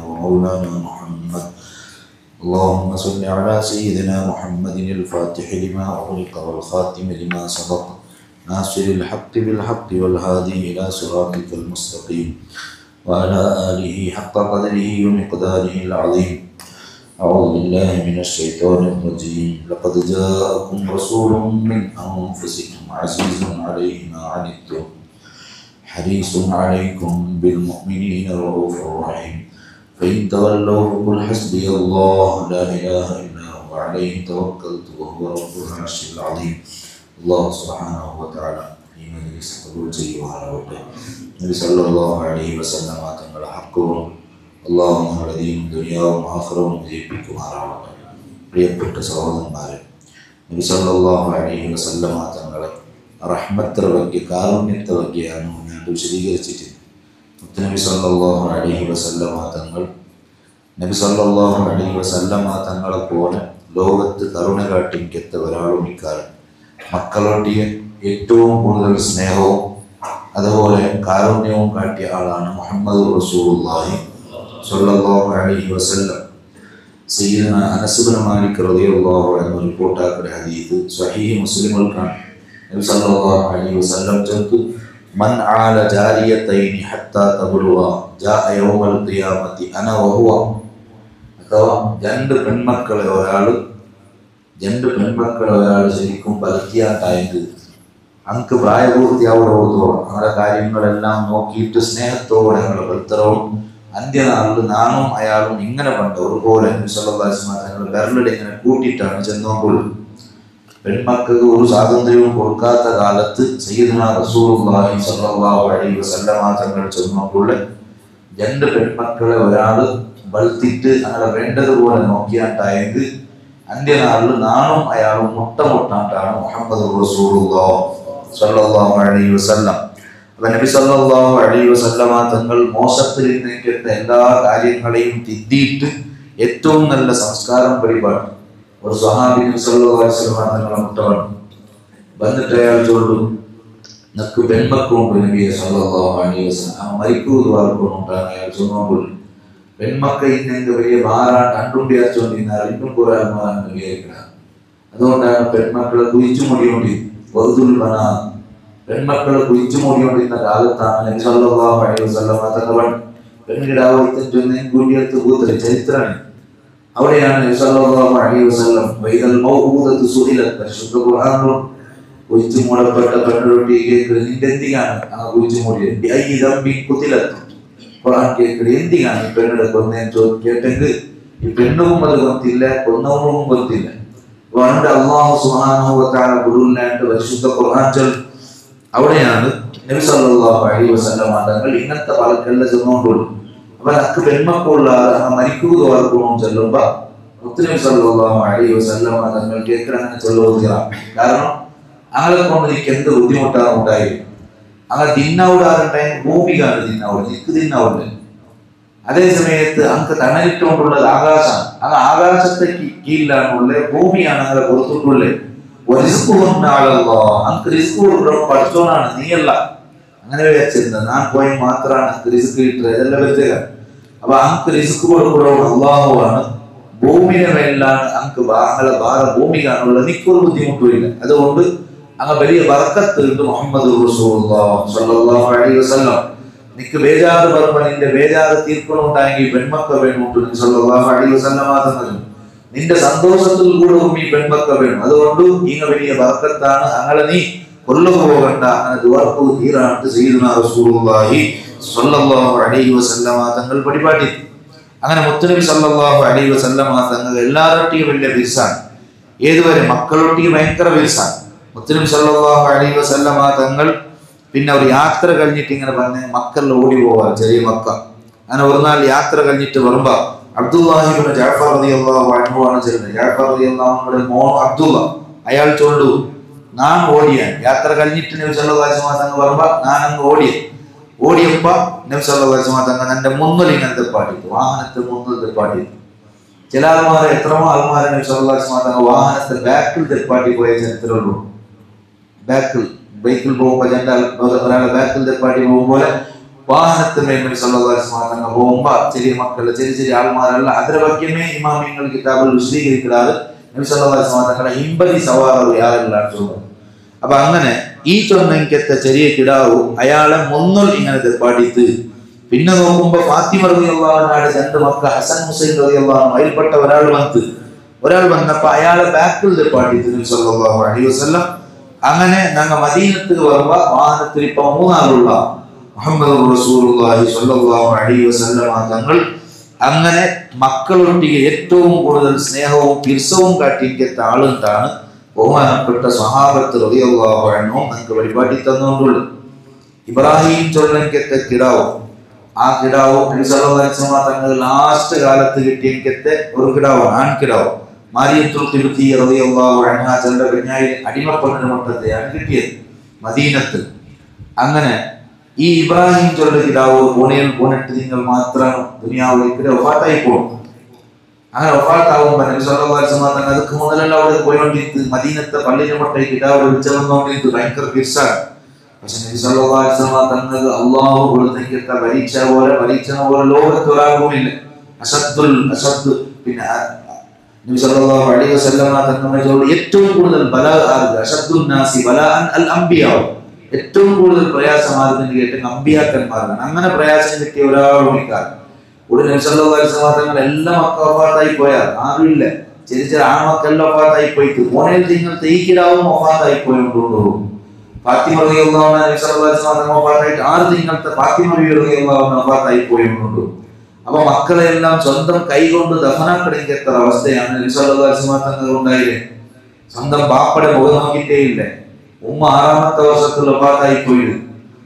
ومولانا محمد. اللهم صل على سيدنا محمد الفاتح لما أغلق والخاتم لما سبق ناصر الحق بالحق والهادي إلى صراطك المستقيم وعلى آله حق قدره ومقداره العظيم. أعوذ بالله من الشيطان الرجيم. لقد جاءكم رسول من أنفسكم عزيز عليه ما عنتم حريص عليكم بالمؤمنين رؤوف رحيم. فإن تولوا فقل حسبي الله لا إله إلا هو عليه توكلت وهو رب العرش العظيم. الله سبحانه وتعالى ഈ മജ്‌ലിസ് ഖബൂൽ ചെയ്യുമാറാവട്ടെ. നബി സല്ലല്ലാഹു അലൈഹി വസല്ലമ തങ്ങളുടെ ഹഖും അല്ലാഹു നമ്മുടെ ദീനും ദുനിയാവും ആഖിറവും വിജയിപ്പിക്കുമാറാവട്ടെ. പ്രിയപ്പെട്ട സഹോദരന്മാരെ, നബി സല്ലല്ലാഹു അലൈഹി വസല്ലമ തങ്ങളെ റഹ്മത്തിന്റെ ಬಗ್ಗೆ കാരുണ്യത്തിന്റെ ബഗ്ഗെയാണ് ഞാൻ വിശദീകരിച്ചിട്ടുണ്ട്. നബി സല്ലല്ലാഹു അലൈഹി വസല്ലമ തങ്ങൾ നബി സല്ലല്ലാഹു അലൈഹി വസല്ലമ തങ്ങളെ പോലെ ലോകത്ത് കരുണ കാട്ടിക്കത്ത ഒരാളും ഇക്കാലം മക്കളോട് ഏറ്റവും കൂടുതൽ സ്നേഹവും അതുപോലെ കാരുണ്യവും കാട്ടിയ ആളാണ് മുഹമ്മദ് റസൂലുള്ളാഹി സ്വല്ലല്ലാഹു അലൈഹി വസല്ലം. സയ്യിദന അനസ് ഇബ്നു മാലിക് റളിയല്ലാഹു അൻഹു റിപ്പോർട്ടാക്കിയ ഹദീസ് സ്വഹീഹ് മുസ്ലിമിൽ കാണാം. നബി സല്ലല്ലാഹു അലൈഹി വസല്ലം ചൊല്ലു, മൻ ആല ജാരിയതൈനി ഹത്താ തബ്ലുവ ജാഅ യൗമൽ ഖിയാമത്തി അന വഹുവ. അഥവാ രണ്ട് പെൺമക്കളെ ഒരാൾ ശരിക്കും ബലത്തിയാട്ടായെങ്കിൽ അങ്ക് പ്രായപൂർത്തിയാവോടോളം അങ്ങനെ കാര്യങ്ങളെല്ലാം നോക്കിയിട്ട് സ്നേഹത്തോടെ ഞങ്ങളുടെ ബലത്തരവും അന്ത്യനാളിൽ നാനും അയാളും ഇങ്ങനെ പണ്ട് ഒരുപോലെ ഞങ്ങൾ വിരലിടെ ഇങ്ങനെ കൂട്ടിയിട്ടാണ് ചെന്നോമ്പോൾ പെൺമക്കൾക്ക് ഒരു സ്വാതന്ത്ര്യവും കൊടുക്കാത്ത കാലത്ത് സയ്യിദുനാ റസൂലുള്ളാഹി സ്വല്ലല്ലാഹു അലൈഹി വസല്ലമ തങ്ങൾ ചെന്നപ്പോൾ രണ്ട് പെൺമക്കളെ ഒരാൾ ബലത്തിട്ട് അങ്ങനെ വേണ്ടതുപോലെ നോക്കിയാട്ടായെങ്കിൽ അന്ത്യനാളിൽ നാനും അയാളും മുട്ടാട്ടാണ് മുഹമ്മദ് റസൂലുള്ളാഹി സ്വല്ലല്ലാഹു അലൈഹി വസല്ലം. അപ്പോൾ നബി സല്ലല്ലാഹു അലൈഹി വസല്ലമ തങ്ങൾ മോശത്തിൽ നിന്നിട്ട് എല്ലാ കാര്യങ്ങളെയും തിദ്ദിയിട്ട് ഏറ്റവും നല്ല സംസ്കാരം പരിപാടി ഒരു സ്വഹാബി നബി സല്ലല്ലാഹു അലൈഹി വസല്ലമ തങ്ങളെ മുട്ടവൻ വന്നിട്ട് അയാൾ ചോദിച്ചു, നക്ക് പെൺമക്കളുണ്ട് നബിയെ സല്ലല്ലാഹു അലൈഹി വസല്ലം മരിക്കൂത് വാർക്കൊണ്ടാണ് അയാൾ ചൊന്നോമ്പോൾ പെൺമക്ക ഇന്നെങ്കിൽ വലിയ ഭാരാണ് കണ്ടുണ്ടിയാച്ചോണ്ടിരുന്നാൽ ഇന്നും പോരാൻ വിചാരിക്കണം. അതുകൊണ്ടാണ് പെൺമക്കളെ കുഴിച്ചു മൂടിയോണ്ടി പെൺമക്കളെ കുഴിച്ചു മൂടിയോണ്ടിരുന്ന കാലത്താണ് നബി സല്ലല്ലാഹു അലൈഹി വസല്ലം തങ്ങൾ പെൺകിടാവത്തിന് ചൊന്നേൻകൂടിയെടുത്ത് കൂത്തൽ ചരിത്രമാണ്. അവിടെയാണ് നബി സല്ലല്ലാഹു അലൈഹി വസല്ലം വൈദൽ മൗഊദതു സുഇലത് പരിശുദ്ധ ഖുർആനിലും കുഴിച്ചു മൂടപ്പെട്ട പെണ്ണുകുട്ടിക്ക് എന്തിനാണ് ആ കുഴിച്ചു മൂടിയത് ബിഅയ്യി ദംബി ഖുതിലത് ഖുർആൻ കേൾക്കൽ എന്തിനാണ് ഈ പെണ്ണുടെ കൊന്നേന്ന് ചോദിക്കേട്ടെങ്കിൽ ഈ പെണ്ണും അത് കൊന്നില്ല കൊന്നവനും കൊന്നില്ല. അതുകൊണ്ട് അല്ലാഹു സുബ്ഹാനഹു വ തആല ഖുർആനിലെ പരിശുദ്ധ ഖുർആൻ ചൊൽ അവിടെയാണ് നബി സല്ലല്ലാഹു അലൈഹി വസല്ലം തങ്ങൾ ഇങ്ങനത്തെ പലക്കെല്ലാം ചെന്നുകൊണ്ടുള്ളൂ. അപ്പൊ നക്ക് പെൺമക്കളുള്ള മരിക്കുക വർക്കും ചെല്ലുമ്പോ നബി സല്ലല്ലാഹു അലൈഹി വസല്ലം തങ്ങൾ കേൾക്കൽ അങ്ങനെ ചൊല്ലുക. കാരണം അങ്ങനെ കൊണ്ട് എനിക്ക് എന്ത് ബുദ്ധിമുട്ടാണ് ഉണ്ടായിരുന്നു. അങ്ങനെ തിന്നവിടാറുണ്ടായി ഭൂമികാണ് തിന്നവിടെ നിക്ക് തിന്നവിടെ. അതേ സമയത്ത് അങ്ങ് തണലിട്ടുകൊണ്ടുള്ളത് ആകാശമാണ്. അത് ആകാശത്തെ കീഴിലാണുള്ള ഭൂമിയാണ് അങ്ങനെ കൊടുത്തിട്ടുള്ളത്. അങ്ക് റിസ്ക് കൊടുക്കണം പഠിച്ചോനാണ്, നീയല്ല അങ്ങനെ വിചാരിച്ചിരുന്നത്. ഞാൻ പോയി മാത്രമാണ് അങ്ക് റിസ്ക് കിട്ടുന്നത്, ഇതെല്ലാം വെച്ചേക്ക. അപ്പൊ അങ്ക് റിസ്ക് കൊടുക്കണം അള്ളാഹുവാണ്. ഭൂമിയുടെ മേലാണ് അങ്ക് അങ്ങനെ ഭാരം ഭൂമിക്കാണുള്ളത്, നിക്കൊരു ബുദ്ധിമുട്ടുമില്ല. അതുകൊണ്ട് അങ്ങ് വലിയ ബർക്കത്ത് ഉണ്ട് മുഹമ്മദ് റസൂലുള്ളാഹി സ്വല്ലല്ലാഹു അലൈഹി വസല്ലം. നിക്ക് ബേജാറ് പറയുമ്പോൾ നിന്റെ ബേജാറ് തീർക്കണമുണ്ടായെങ്കിൽ പെൺമക്ക വേണമുണ്ട് സല്ലല്ലാഹു അലൈഹി വസല്ലം തങ്ങൾ. നിന്റെ സന്തോഷത്തിൽ കൂടെ ഈ പെൺമക്ക വേണം. അതുകൊണ്ട് ഇങ്ങ വലിയ ബർക്കത്താണ്. അങ്ങനെ നീ കൊല്ലുപോകണ്ട, അങ്ങനെ ദുആക്ക് തീരാണ്ട് സയ്യിദുനാ റസൂലുള്ളാഹി സ്വല്ലല്ലാഹു അലൈഹി വസല്ലം തങ്ങൾ പരിപാടി. അങ്ങനെ മുത്തുനബി സല്ലല്ലാഹു അലൈഹി വസല്ലം തങ്ങൾ എല്ലാവരുടെയും വലിയ വിർസാണ്. ഏതുവരെ മക്കളൊട്ടിയും ഭയങ്കര വിർസാണ്. മുത്തുനബി സല്ലല്ലാഹു അലൈഹി വസല്ലം തങ്ങൾ പിന്നെ ഒരു യാത്ര കഴിഞ്ഞിട്ട് ഇങ്ങനെ പറഞ്ഞ് മക്കളിൽ ഓടി പോവാൻ ചെറിയ മക്ക. അങ്ങനെ ഒരു നാൾ യാത്ര കഴിഞ്ഞിട്ട് വരുമ്പോ അബ്ദുല്ലാഹി ഇബ്നു ജഅഫർ റളിയല്ലാഹു അൻഹു ആണ് ചെല്ലുന്നത്. ജഅഫർ റളിയല്ലാഹു അൻഹുടെ മോൻ അബ്ദുല്ല അയാൾ ചൊല്ലു, ഞാൻ ഓടിയാൻ യാത്ര കഴിഞ്ഞിട്ട് നബി സല്ലല്ലാഹു അലൈഹി വസല്ലം തങ്ങൾ വരുമ്പോ ഞാൻ അങ്ങ് ഓടിയപ്പോ നബി സല്ലല്ലാഹു അലൈഹി വസല്ലം തങ്ങൾ എന്റെ മുന്നിൽ ഇങ്ങനെ തെപ്പാട്ടിട്ടു, വാഹനത്തെ മുന്നിൽ തെപ്പാട്ടിട്ടു. ചില ആൾമാരെ എത്രമോ ആൾമാരെ നബി സല്ലല്ലാഹു അലൈഹി വസല്ലം തങ്ങൾ വാഹനത്തെ ബാക്കിൽ തെപ്പാട്ടി പോയ ചരിത്രമുള്ളൂ. ബാക്കിൽ ബൈക്കിൽ പോകുമ്പോൾ ഒരാളെ ബാക്കിൽ തെപ്പാട്ടി പോകുമ്പോൾ വാഹനത്തിന്മേൽ നബി സല്ലല്ലാഹു അലൈഹി വസല്ലം തങ്ങൾ പോകുമ്പോ ചെറിയ മക്കള് ചെറിയ ചെറിയ ആൾമാരല്ല അതിന്റെ ബാക്കിയമേ ഇമാമിങ്ങൾ കിതാബിൽ വിശദീകരിക്കാറ് നബി സല്ലല്ലാഹു അലൈഹി വസല്ലം തങ്ങളെ ഹിംബലി സവാറു യാരെല്ലാം ചൊല്ലും. അപ്പൊ അങ്ങനെ ഈ ചൊന്നെങ്കത്തെ ചെറിയ കിടാവും അയാളെ മുന്നോൽ ഇങ്ങനെ തെപ്പാടിത്ത് പിന്നെ നോക്കുമ്പോ ഫാത്തിമ റളിയല്ലാഹു അൻഹയുടെ രണ്ട് മക്കൾ ഹസൻ ഹുസൈൻ റളിയല്ലാഹു അൻഹു അതിൽപ്പെട്ട ഒരാൾ വന്നപ്പോ അയാളെ ബാക്കിൽ തെപ്പാടിത്ത് നബി സല്ലല്ലാഹു അലൈഹി വസല്ലം. അങ്ങനെ ഞങ്ങൾ മദീനത്ത് വരുമ്പോ വാഹനത്തിൽ ഇപ്പൊ മൂന്നാളുള്ള മുഹമ്മദ് റസൂലുള്ളാഹി സ്വല്ലല്ലാഹു അലൈഹി വസല്ലം തങ്ങൾ അങ്ങനെ മക്കളൊട്ടിಗೆ ഏറ്റവും കൂടുതൽ സ്നേഹവും പിർസവും കാട്ടിയിരിക്കുന്ന ആളുണ്ടാണ് ബഹുമാനപ്പെട്ട സ്വഹാബത്ത് റളിയല്ലാഹു അൻഹും നമുക്ക് പരിപാടി തന്നുകൊണ്ടുള്ളത്. ഇബ്രാഹിം ചൊല്ലൻകത്തെ കിടാവും ആ കിടാവും നബി സല്ലല്ലാഹു അലൈഹി വസല്ലം തങ്ങൾ ലാസ്റ്റ് കാലത്ത് കിട്ടിയത്തെ ഒരു കിടാവാണ്, ആൺകിടാവ്. മാരിയത്തുൽ ഖിബ്തി റളിയല്ലാഹു അൻഹ ചെണ്ട കന്യായി അടിമപ്പെട്ടിന് മൊത്തത്തെയാണ് കിട്ടിയത് മദീനത്ത്. അങ്ങനെ ഈ ഇബ്രാഹിം ചൊല്ല കിടാവ് പൂനെയിൽ പോന്നിട്ട് നിങ്ങൾ മാത്രമാണ് ദുനിയാവിലേക്ക് വഫാത്തായി പോകും. അങ്ങനെ വഫാത്താവുമ്പോ നബി സല്ലല്ലാഹു അലൈഹി വസല്ലം തങ്ങൾ അതൊക്കെ മുതലെല്ലാം അവിടെ പോയോണ്ടിരിത്ത് മദീനത്തെ പള്ളിയുടെ മൊട്ട കിടാവ് വിളിച്ചോണ്ടിരിത്ത് ഭയങ്കര കിർസാണ്. പക്ഷെ നബി സല്ലല്ലാഹു അലൈഹി വസല്ലം തങ്ങൾ അള്ളാഹു കൊടുത്ത പരീക്ഷ പോലെ ലോകത്ത് ഒരാളുമില്ല. അശദ്ദ് പിന്നെ നബി സല്ലല്ലാഹു അലൈഹി വസല്ലം തങ്ങൾ ഏറ്റവും കൂടുതൽ ബലാ അശദ്ദുൻ നാസി ബലാഅൻ അൽ അംബിയാ, ഏറ്റവും കൂടുതൽ പ്രയാസമാകുന്നതിന് കേട്ട് അമ്പിയാക്കന്മാരാണ്. അങ്ങനെ പ്രയാസം കിട്ടിയ ഒരാളും ഉടനെ നബി സല്ലല്ലാഹു അലൈഹി വസല്ലം തങ്ങൾ എല്ലാ മക്കൾ വഫാത്തായി പോയാൽ ആരുമില്ല, ചെറിയ ചെറിയ ആൺമക്കളെല്ലാം വഫാത്തായി പോയിട്ട് മോനയിൽ നിങ്ങൾക്ക് ഈ കിടാവും വഫാത്തായി പോയോണ്ടുള്ളൂ. ഫാത്തിമ റളിയല്ലാഹു അൻഹ നബി സല്ലല്ലാഹു അലൈഹി വസല്ലം വഫാത്തായിട്ട് 6 നിങ്ങൾക്ക് ഫാത്തിമ റളിയല്ലാഹു അൻഹ വഫാത്തായി പോയോണ്ടുള്ളൂ. അപ്പൊ മക്കളെല്ലാം സ്വന്തം കൈകൊണ്ട് ദഫനാക്കണമെങ്കിൽ എത്ര അവസ്ഥയാണ് നബി സല്ലല്ലാഹു അലൈഹി വസല്ലം തങ്ങൾ ഉണ്ടായില്ലേ. സ്വന്തം ബാപ്പയുടെ മുഖം നോക്കിയിട്ടേ ഇല്ല. ഉമ്മ 6ാമത്തെ വർഷത്തിൽ വഫാത്തായി പോയത്.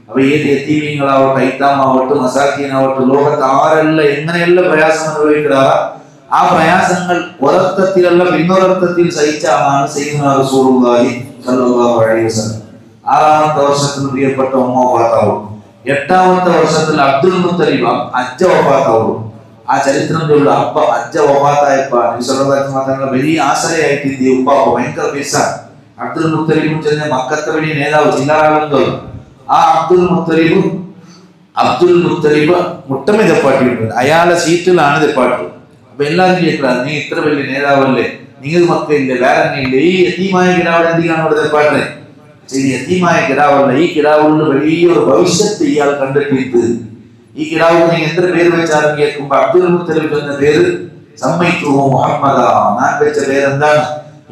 അപ്പൊ ഏത് യതീമീങ്ങളാവട്ടെ ഐത്താമാവട്ടെ മസാക്കീനാവട്ടെ ലോകത്ത് ആരെല്ലാം എങ്ങനെയെല്ലാം പ്രയാസം അനുഭവിക്കാറ ആ പ്രയാസങ്ങൾ ഒരർത്ഥത്തിലല്ല പിന്നൊരർത്ഥത്തിൽ സഹിച്ച ആളാണ് സയ്യിദുനാ റസൂലുള്ളാഹി സ്വല്ലല്ലാഹു അലൈഹി വസല്ലം. 6ാമത്തെ വർഷത്തിൽ പ്രിയപ്പെട്ട ഉമ്മ വഫാത്താവും. 8ാമത്തെ വർഷത്തിൽ അബ്ദുൽ മുത്തലിബ് അജ്ജ വഫാത്താവും. ആ ചരിത്രം ചൊല്ല അപ്പ അജ്ജ വഫാത്തായപ്പ നബി സല്ലല്ലാഹു അലൈഹി വസല്ലം തങ്ങൾ വലിയ ആശ്രയായിട്ട് ഈ ഉപ്പ ഭയങ്കര പിസാണ്. അബ്ദുൽ മുത്തലിബും ചെന്ന മക്കത്തെ വലിയ നേതാവ് ചില്ലറാണെന്ന് ആ അബ്ദുൽ മുത്തലിബ് മുട്ടമേ തെപ്പാട്ടിട്ടുണ്ട്. അയാളെ സീറ്റിലാണ് തെപ്പാട്ട്. അപ്പൊ എല്ലാവരും കേൾക്കണം, നീ ഇത്ര വലിയ നേതാവല്ലേ, നിങ്ങൾ മക്കളില്ലേ, വേറെ ഇല്ലേ, ഈ യതീമായ കിടാവ് എന്തിനാണ് ഇവിടെ തെപ്പാട്ടേ? ശരി, യതീമായ കിടാവല്ല, ഈ കിടാവുള്ള വലിയൊരു ഭവിഷ്യത്ത് ഇയാൾ കണ്ടിട്ട് ഈ കിടാവ് നീ എത്ര പേര് വെച്ചാലും കേൾക്കുമ്പോ അബ്ദുൽ മുത്തലിബ് എന്ന പേര് സമ്മൈതു മുഹമ്മദ, ഞാൻ വെച്ച പേരെന്താണ്?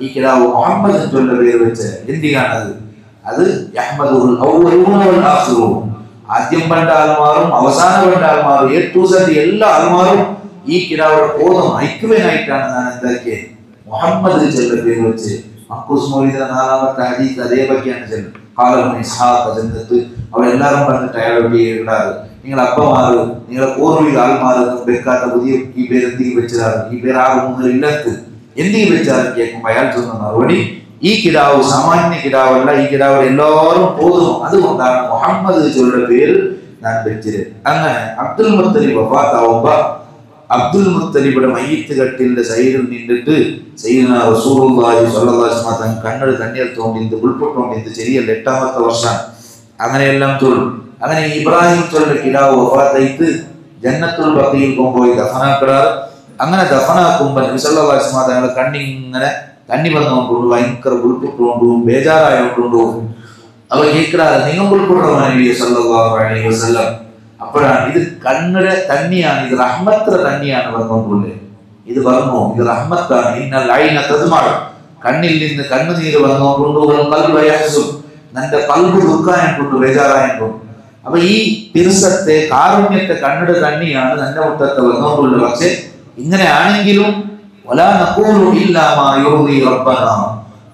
ഈ കിടാവ് മുഹമ്മദ് എന്നുള്ള പേര് വെച്ച് എന്തിനാണത്? അത് യഹ്മദുൽ അവ്വലൂന വൽ ആഖിറൂൻ, ആദ്യം പണ്ട ആൾമാറും അവസാനം പണ്ട ആൾമാറും എ ടു സെഡ് എല്ലാ ആൾമാറും ഈ കിടാവുടെ ബോധം ഐക്യനായിട്ടാണ് ഞാൻ എന്താക്കിയത് മുഹമ്മദ് എന്നുള്ള പേര് വെച്ച്. മഖ്കൂസ് മൗലിദിന്റെ 4ാമത്തെ ഹദീസ് അതേപറ്റിയാണ് ചെല്ലുന്നത്. ഖാലഹു ഇസ്ഹാഖ് ജന്നത്ത് അവരെല്ലാരും പറഞ്ഞിട്ട് അയാളോട് ഇടാറ്, നിങ്ങളുടെ അപ്പമാര് നിങ്ങളുടെ പൂർവിക ആൾമാരൊന്നും വെക്കാത്ത പുതിയ ഈ പേര് എന്തെങ്കിലും വെച്ചതാണ്, ഈ പേര് ആകുമ്പോൾ ഇല്ലത്ത് എന്തെങ്കിലും വെച്ചാലും കേൾക്കുമ്പോൾ അയാൾ ചെന്ന മറുപടി ഈ കിടാവ് സാമാന്യ കിടാവല്ല, ഈ കിടാവ് എല്ലാവരും പോകുന്നു, അതുകൊണ്ടാണ് മുഹമ്മദ് ചൊല്ലുടെ പേര് ഞാൻ വെച്ചത്. അങ്ങനെ അബ്ദുൽ മുത്തലിബ് വഫാത്താവുമ്പോ അബ്ദുൽ മുത്തലിബിയുടെ മയ്യിത്ത് കട്ടിലിന്റെ സൈഡിൽ നിന്നിട്ട് സയ്യിദുനാ റസൂലുള്ളാഹി സ്വല്ലല്ലാഹു അലൈഹി വസല്ലം കണ്ണട് തണ്ണീർ തോണ്ടിന്ത് ഉൾപ്പെട്ടോണ്ടിന്ത് ശരിയല്ല 8ാമത്തെ വർഷം അങ്ങനെയെല്ലാം ചൊല്ലും. അങ്ങനെ ഇബ്രാഹിം ചൊല്ലുടെ കിടാവ് വഫാത്തായിട്ട് ജന്നത്തുൽ ബഖീൽ കൊണ്ടുപോയി ദഫനാക്കിടാറ്. അങ്ങനെ ദഫനാക്കുമ്പോ നബി സല്ലല്ലാഹു അലൈഹി വസല്ലം തങ്ങളുടെ കണ്ണിങ്ങനെ തണ്ണി വന്നുകൊണ്ടുണ്ട് ഭയങ്കര ഉൾപ്പെട്ടുകൊണ്ടും ബേജാറായോണ്ടുണ്ടോ അവർ കേൾക്കാറ്, നിങ്ങൾ ഉൾപ്പെടുന്ന നബി സല്ലല്ലാഹു അലൈഹി വസല്ലം. അപ്പോഴാണ് ഇത് കണ്ണിടെ തണ്ണിയാണ്, ഇത് റഹ്മത്തിന്റെ തണ്ണിയാണ് വന്നുകൊണ്ടുള്ളത്. ഇത് പറഞ്ഞു ഇത് റഹ്മത്താണ്. ഇന്നൽ ഐന തദ്മഅ, കണ്ണിൽ നിന്ന് കണ്ണുനീര് വന്നുകൊണ്ടുണ്ട്, നിന്റെ കൽബ് ദുഃഖായിട്ടുണ്ട് ബേജാറായിട്ടുണ്ട്. അപ്പൊ ഈ തിരുസത്തെ കാരുണ്യത്തെ കണ്ണിടെ തണ്ണിയാണ് നിന്റെ മുറ്റത്തെ വന്നുകൊണ്ടുള്ളത്. പക്ഷെ ഇങ്ങനെയാണെങ്കിലും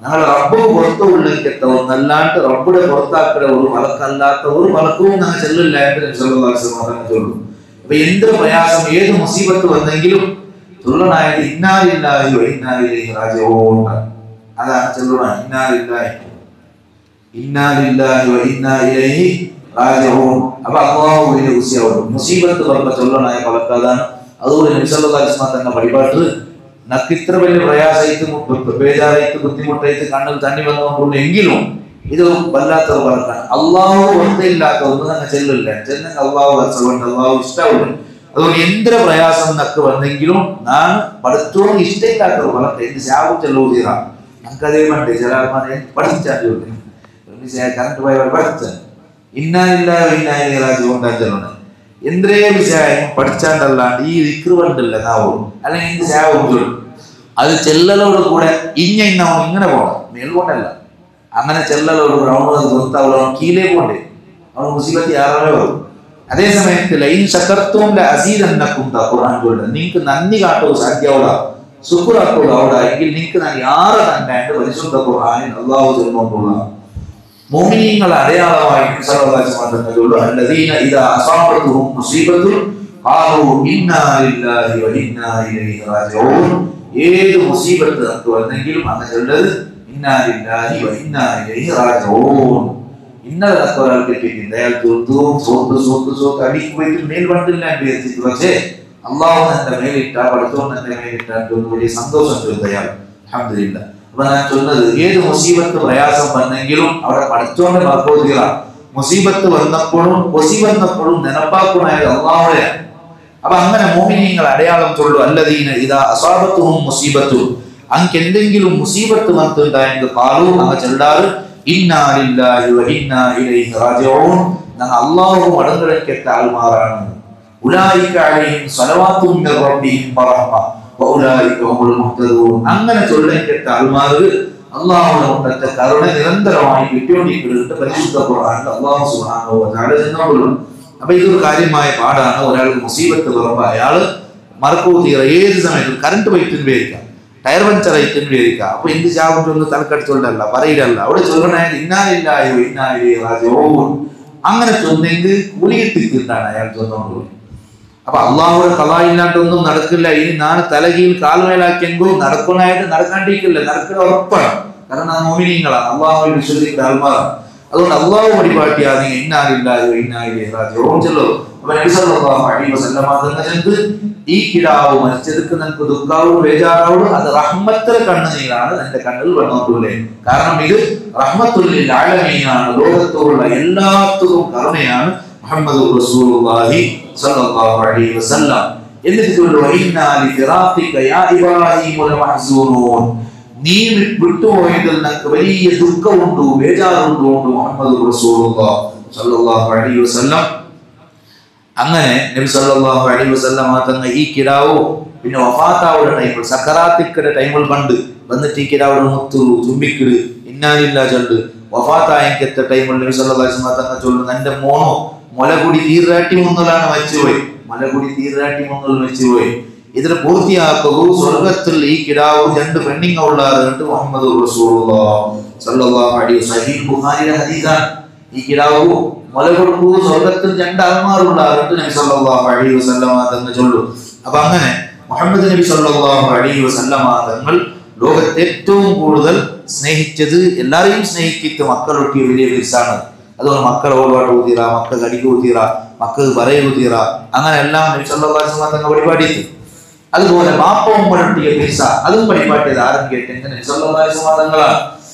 ഞങ്ങൾ റബ്ബ് പുറത്തുള്ളിക്കത്ത ഒന്നല്ലാണ്ട് റബ്ബുടെ പുറത്താക്കട ഒരു മലക്കല്ലാത്ത ഒരു മലക്കവും ഞങ്ങൾ ചെല്ലില്ല എന്ന് ചൊല്ലും. അപ്പൊ എന്ത് പ്രയാസം ഏത് മുസീബത്ത് വന്നെങ്കിലും ചൊല്ലണായത് ഇന്നാ ലില്ലാഹി വ ഇന്നാ ഇലൈഹി റാജിഊൻ, അതാണ് ചൊല്ലണ. ഇന്നാ ലില്ലാഹി വ ഇന്നാ ഇലൈഹി റാജിഊൻ. അപ്പൊ അല്ലാഹുവിനെ കുറിച്ച് മുസീബത്ത് പറഞ്ഞ ചൊല്ലണായ പലക്കതാണ്. അതുപോലെ നബി സല്ലല്ലാഹു അലൈഹി വസല്ലം തന്ന പരിപാടി നക്ക് ഇത്ര വലിയ പ്രയാസമായിട്ട് ബേജാറായിട്ട് ബുദ്ധിമുട്ടായിട്ട് കണ്ണിൽ തണ്ണി വന്നുകൊണ്ടുണ്ടെങ്കിലും ഇത് വല്ലാത്തൊരു വർക്കാണ്. അള്ളാഹു ഒന്നില്ലാത്ത ഒന്നും തന്നെ ചെല്ലില്ല. ചെന്നെങ്കിൽ അള്ളാഹു വസലുണ്ട്, അള്ളാഹു ഇഷ്ടമുണ്ട്. അതുകൊണ്ട് എന്തൊരു പ്രയാസം എന്നൊക്കെ വന്നെങ്കിലും ഞാൻ പഠിച്ചോണ്ട് ഇഷ്ടമില്ലാത്തൊരു വളർത്തെ എന്ത് ശാപം ചെല്ലുക. നമുക്കതേ വേണ്ടേ ചില ആൾമാരെ പഠിച്ചാൽ കറണ്ട് പോയവർ പഠിച്ചാൽ ഇന്നാലില്ലാജുകൊണ്ടാണ് എന്തേ വിഷയം പഠിച്ചാണ്ടല്ലാണ്ട് ഈ വിക്രുവണ്ടല്ല നാവും അല്ലെങ്കിൽ എന്ത് ശാപം ചൊല്ലും. അത് ചെല്ലലോട് കൂടെ ഇന്ന ഇങ്ങനെ പോകണം, മേൽകൊണ്ടല്ല. അങ്ങനെ ചെല്ലലോട് കൂടെ അവനത് നിർത്താവുള്ള കീഴേ പോണ്ടേ, അവൻ മുസീബത്തി ആറേ വരും. അതേ സമയത്ത് ലൈൻ ശകർത്തും അസീദന്നക്കും ഖുർആൻ കൊണ്ട് നിങ്ങൾക്ക് നന്ദി കാട്ടോ സാധ്യവടാ ശുക്റാക്കോളൂ അവിടെ എങ്കിൽ നിങ്ങൾക്ക് ഞാൻ യാറെ തന്നെ പരിശുദ്ധ ഖുർആനിൽ അല്ലാഹു ചൊല്ലുകൊണ്ടുള്ള മുഅ്മിനീങ്ങളുടെ അടയാളമായി അല്ലദീന ഇദാ അസാബത്തുഹും മുസീബത്തുൻ ഖാലൂ ഇന്നാ ലില്ലാഹി വ ഇന്നാ ഇലൈഹി റാജിഊൻ. ഏത് മുസീബത്ത് നമുക്ക് വന്നെങ്കിലും അങ്ങനെ ചൊല്ലത് ഇന്നാ ലില്ലാഹി വ ഇന്നാ ഇലൈഹി റാജിഊൻ. ഇന്നതൊക്കെ ഒരാൾ കിട്ടിയിട്ടുണ്ട്, അയാൾ സ്വത്ത് അടിക്ക് പോയിട്ട് മേൽ വണ്ടില്ല വിചാരിച്ചിട്ട്, പക്ഷേ അള്ളാഹു എന്റെ മേലിട്ട പഠിത്തോണ്ട് എന്റെ മേലിട്ട് വലിയ സന്തോഷം ചോദിച്ചു അയാൾ. അൽഹംദുലില്ലാഹ്. അപ്പൊ ഞാൻ ചൊന്നത് ഏത് മുസീബത്ത് പ്രയാസം വന്നെങ്കിലും അവിടെ പഠിച്ചോണ്ട് മറക്കോതിക. മുസീബത്ത് വന്നപ്പോഴും നെനപ്പാക്കുമായത് അള്ളാഹുടെയാണ്. അപ്പൊ അങ്ങനെ മോമിനീങ്ങൾ അടയാളം ചൊല്ലു അല്ലദീന ഇദാ അസാബത്തുഹും മുസീബത്തുൻ, അങ്ങക്ക് എന്തെങ്കിലും മുസീബത്ത് വന്നിട്ടുണ്ടായെങ്കിൽ ഖാലൂ അങ്ങ് ചൊല്ലാറ് ഇന്നാ ലില്ലാഹി വ ഇന്നാ ഇലൈഹി റാജിഊൻ, ഞങ്ങൾ അല്ലാഹു മടങ്ങിടക്കേറ്റ ആൾമാരാണ്. ഉലൈക അലൈഹിം സ്വലവാത്തും മിർ റബ്ബിഹിം വറഹ്മ വ ഉലൈക ഹുമുൽ മുഹ്തദൂൻ. അങ്ങനെ ചൊല്ലേറ്റ ആൾമാർക്ക് അല്ലാഹുവിന്റെ മുന്നത്തെ കരുണ നിരന്തരമായി കിട്ടിക്കൊണ്ടിരിക്കുന്നുണ്ട് പരിശുദ്ധ ഖുർആനിൽ അല്ലാഹു സുബ്ഹാനഹു വ തആല എന്നോടുള്ള. അപ്പൊ ഇതൊരു കാര്യമായ പാടാണ്. ഒരാൾക്ക് മുസീബത്ത് വരുമ്പോൾ അയാൾ മറക്കൂതീറ ഏത് സമയത്തും കറണ്ട് പോയിട്ട് പേരിക്കാം, ടയർ പഞ്ചർ ആയിട്ട് പേരിക്കാം. അപ്പൊ എന്ത് ചാവുണ്ടൊന്ന് തലക്കടിച്ചോണ്ടല്ല പറയില്ലല്ല, അവിടെ ചൊല്ലണേ ഇന്നാ ലില്ലാഹി വ ഇന്നാ ഇലൈഹി റാജിഊൻ. അങ്ങനെ ചൊന്നെങ്കിൽ കൂലി കിട്ടിത്തിട്ടാണ് അയാൾ ചൊന്നോണ്ട്. അപ്പൊ അള്ളാഹുടെ ഖളായില്ലാണ്ടൊന്നും നടക്കില്ല. ഇനി ഞാൻ തലകീൽ കാൽമേലാക്കിയെങ്കിൽ നടക്കണായിട്ട് നടക്കാണ്ടിരിക്കില്ല, നടക്കുന്ന ഉറപ്പാണ്. കാരണം ആ മോമിനീങ്ങളാണ്, അള്ളാഹുവിൽ വിശ്വസിക്കുന്ന ആൾമാരാണ്. അതുകൊണ്ട് അള്ളാഹു വഴിപാട്ടിയാണ് ഇന്നാ ലില്ലാഹി വ ഇന്നാ ഇലൈഹി റാജിഊൻ ചൊല്ലോ. അപ്പൊ നബി സല്ലല്ലാഹു അലൈഹി വസല്ലം പറഞ്ഞത് ഈ കിടാവ് മരിച്ചെടുക്ക് നിനക്ക് ദുഃഖാവോട് ബേജാറാവോട് അത് റഹ്മത്തിലെ കണ്ണുനീരാണ് എന്റെ കണ്ണിൽ വന്നോട്ടൂലേ. കാരണം ഇത് റഹ്മത്തുൽ ലിൽ ആലമീനാണ്, ലോകത്തോടുള്ള എല്ലാത്തിനും കരുണയാണ് മുഹമ്മദ് റസൂലുള്ളാഹി സ്വല്ലല്ലാഹു അലൈഹി വസല്ലം. എന്നിട്ട് ചൊല്ലു ഇന്നാ ലിഫിറാഖിക യാ ഇബ്രാഹീം ലമഹ്സൂനൂൻ, നീ വിട്ടുപോയതിൽ നിനക്ക് വലിയ ദുഃഖമുണ്ട്, ബേജാറുണ്ട് മുഹമ്മദ് റസൂലുള്ളാഹി സ്വല്ലല്ലാഹു അലൈഹി വസല്ലം. അങ്ങനെ നബി സല്ലല്ലാഹു അലൈഹി വസല്ലം തന്ന ഈ കിടാവോ പിന്നെ വഫാത്താവുടെ ടൈമിൽ സക്കറാത്തിക്കയുടെ ടൈമിൽ കണ്ട് വന്നിട്ട് ഈ കിടാവുടെ മുത്തു ചുംബിക്കിട് ഇന്നാ ലില്ലാഹി ചൊല്ല്. വഫാത്തായത്തെ ടൈമിൽ നബി സല്ലല്ലാഹു അലൈഹി വസല്ലം തന്ന ചൊല്ലുന്നു എന്റെ മോനോ മുലകുടി തീർരാട്ടി മുന്നലാണ് മരിച്ചുപോയി, മുലകുടി തീർരാട്ടി മുന്നൽ മരിച്ചുപോയി. ഇതിന് പൂർത്തിയാക്കുക സ്വർഗത്തിൽ ഈ കിടാവ് രണ്ട് പെണ്ണിങ്ങ ഉള്ളാറുണ്ട് മുഹമ്മദ് റസൂലുള്ളാഹി സ്വല്ലല്ലാഹു അലൈഹി വസല്ലം. സഹീഹ് ബുഖാരിയിലെ ഹദീസാണ്. ഈ കിടാവ് മുല കൊടുക്കൂ സ്വർഗത്തിൽ രണ്ട് ആൾമാരുള്ളാറുണ്ട് നബി സല്ലല്ലാഹു അലൈഹി വസല്ലം തങ്ങൾ ചൊല്ലു. അപ്പൊ അങ്ങനെ മുഹമ്മദ് നബി സല്ലല്ലാഹു അലൈഹി വസല്ലം തങ്ങൾ ലോകത്തെ ഏറ്റവും കൂടുതൽ സ്നേഹിച്ചത്, എല്ലാരെയും സ്നേഹിച്ചിട്ട് മക്കളൊക്കെ വലിയ വിരിസാണ്. അതുകൊണ്ട് മക്കളെ ഒരുപാട് ഊതീറ, മക്കൾ അടിക്ക് ഊതീറ, മക്കൾ പറയ ഊതീറ, അങ്ങനെ എല്ലാം നബി സല്ലല്ലാഹു അലൈഹി വസല്ലം തങ്ങൾ പരിപാടിയത്. അതുപോലെ മാപ്പവും പുലർത്തിയ പിസ അതും പരിപാടിയത് ആരും കേട്ടെങ്കിൽ നബി സല്ലല്ലാഹു അലൈഹി വസല്ലം തങ്ങളാണ്.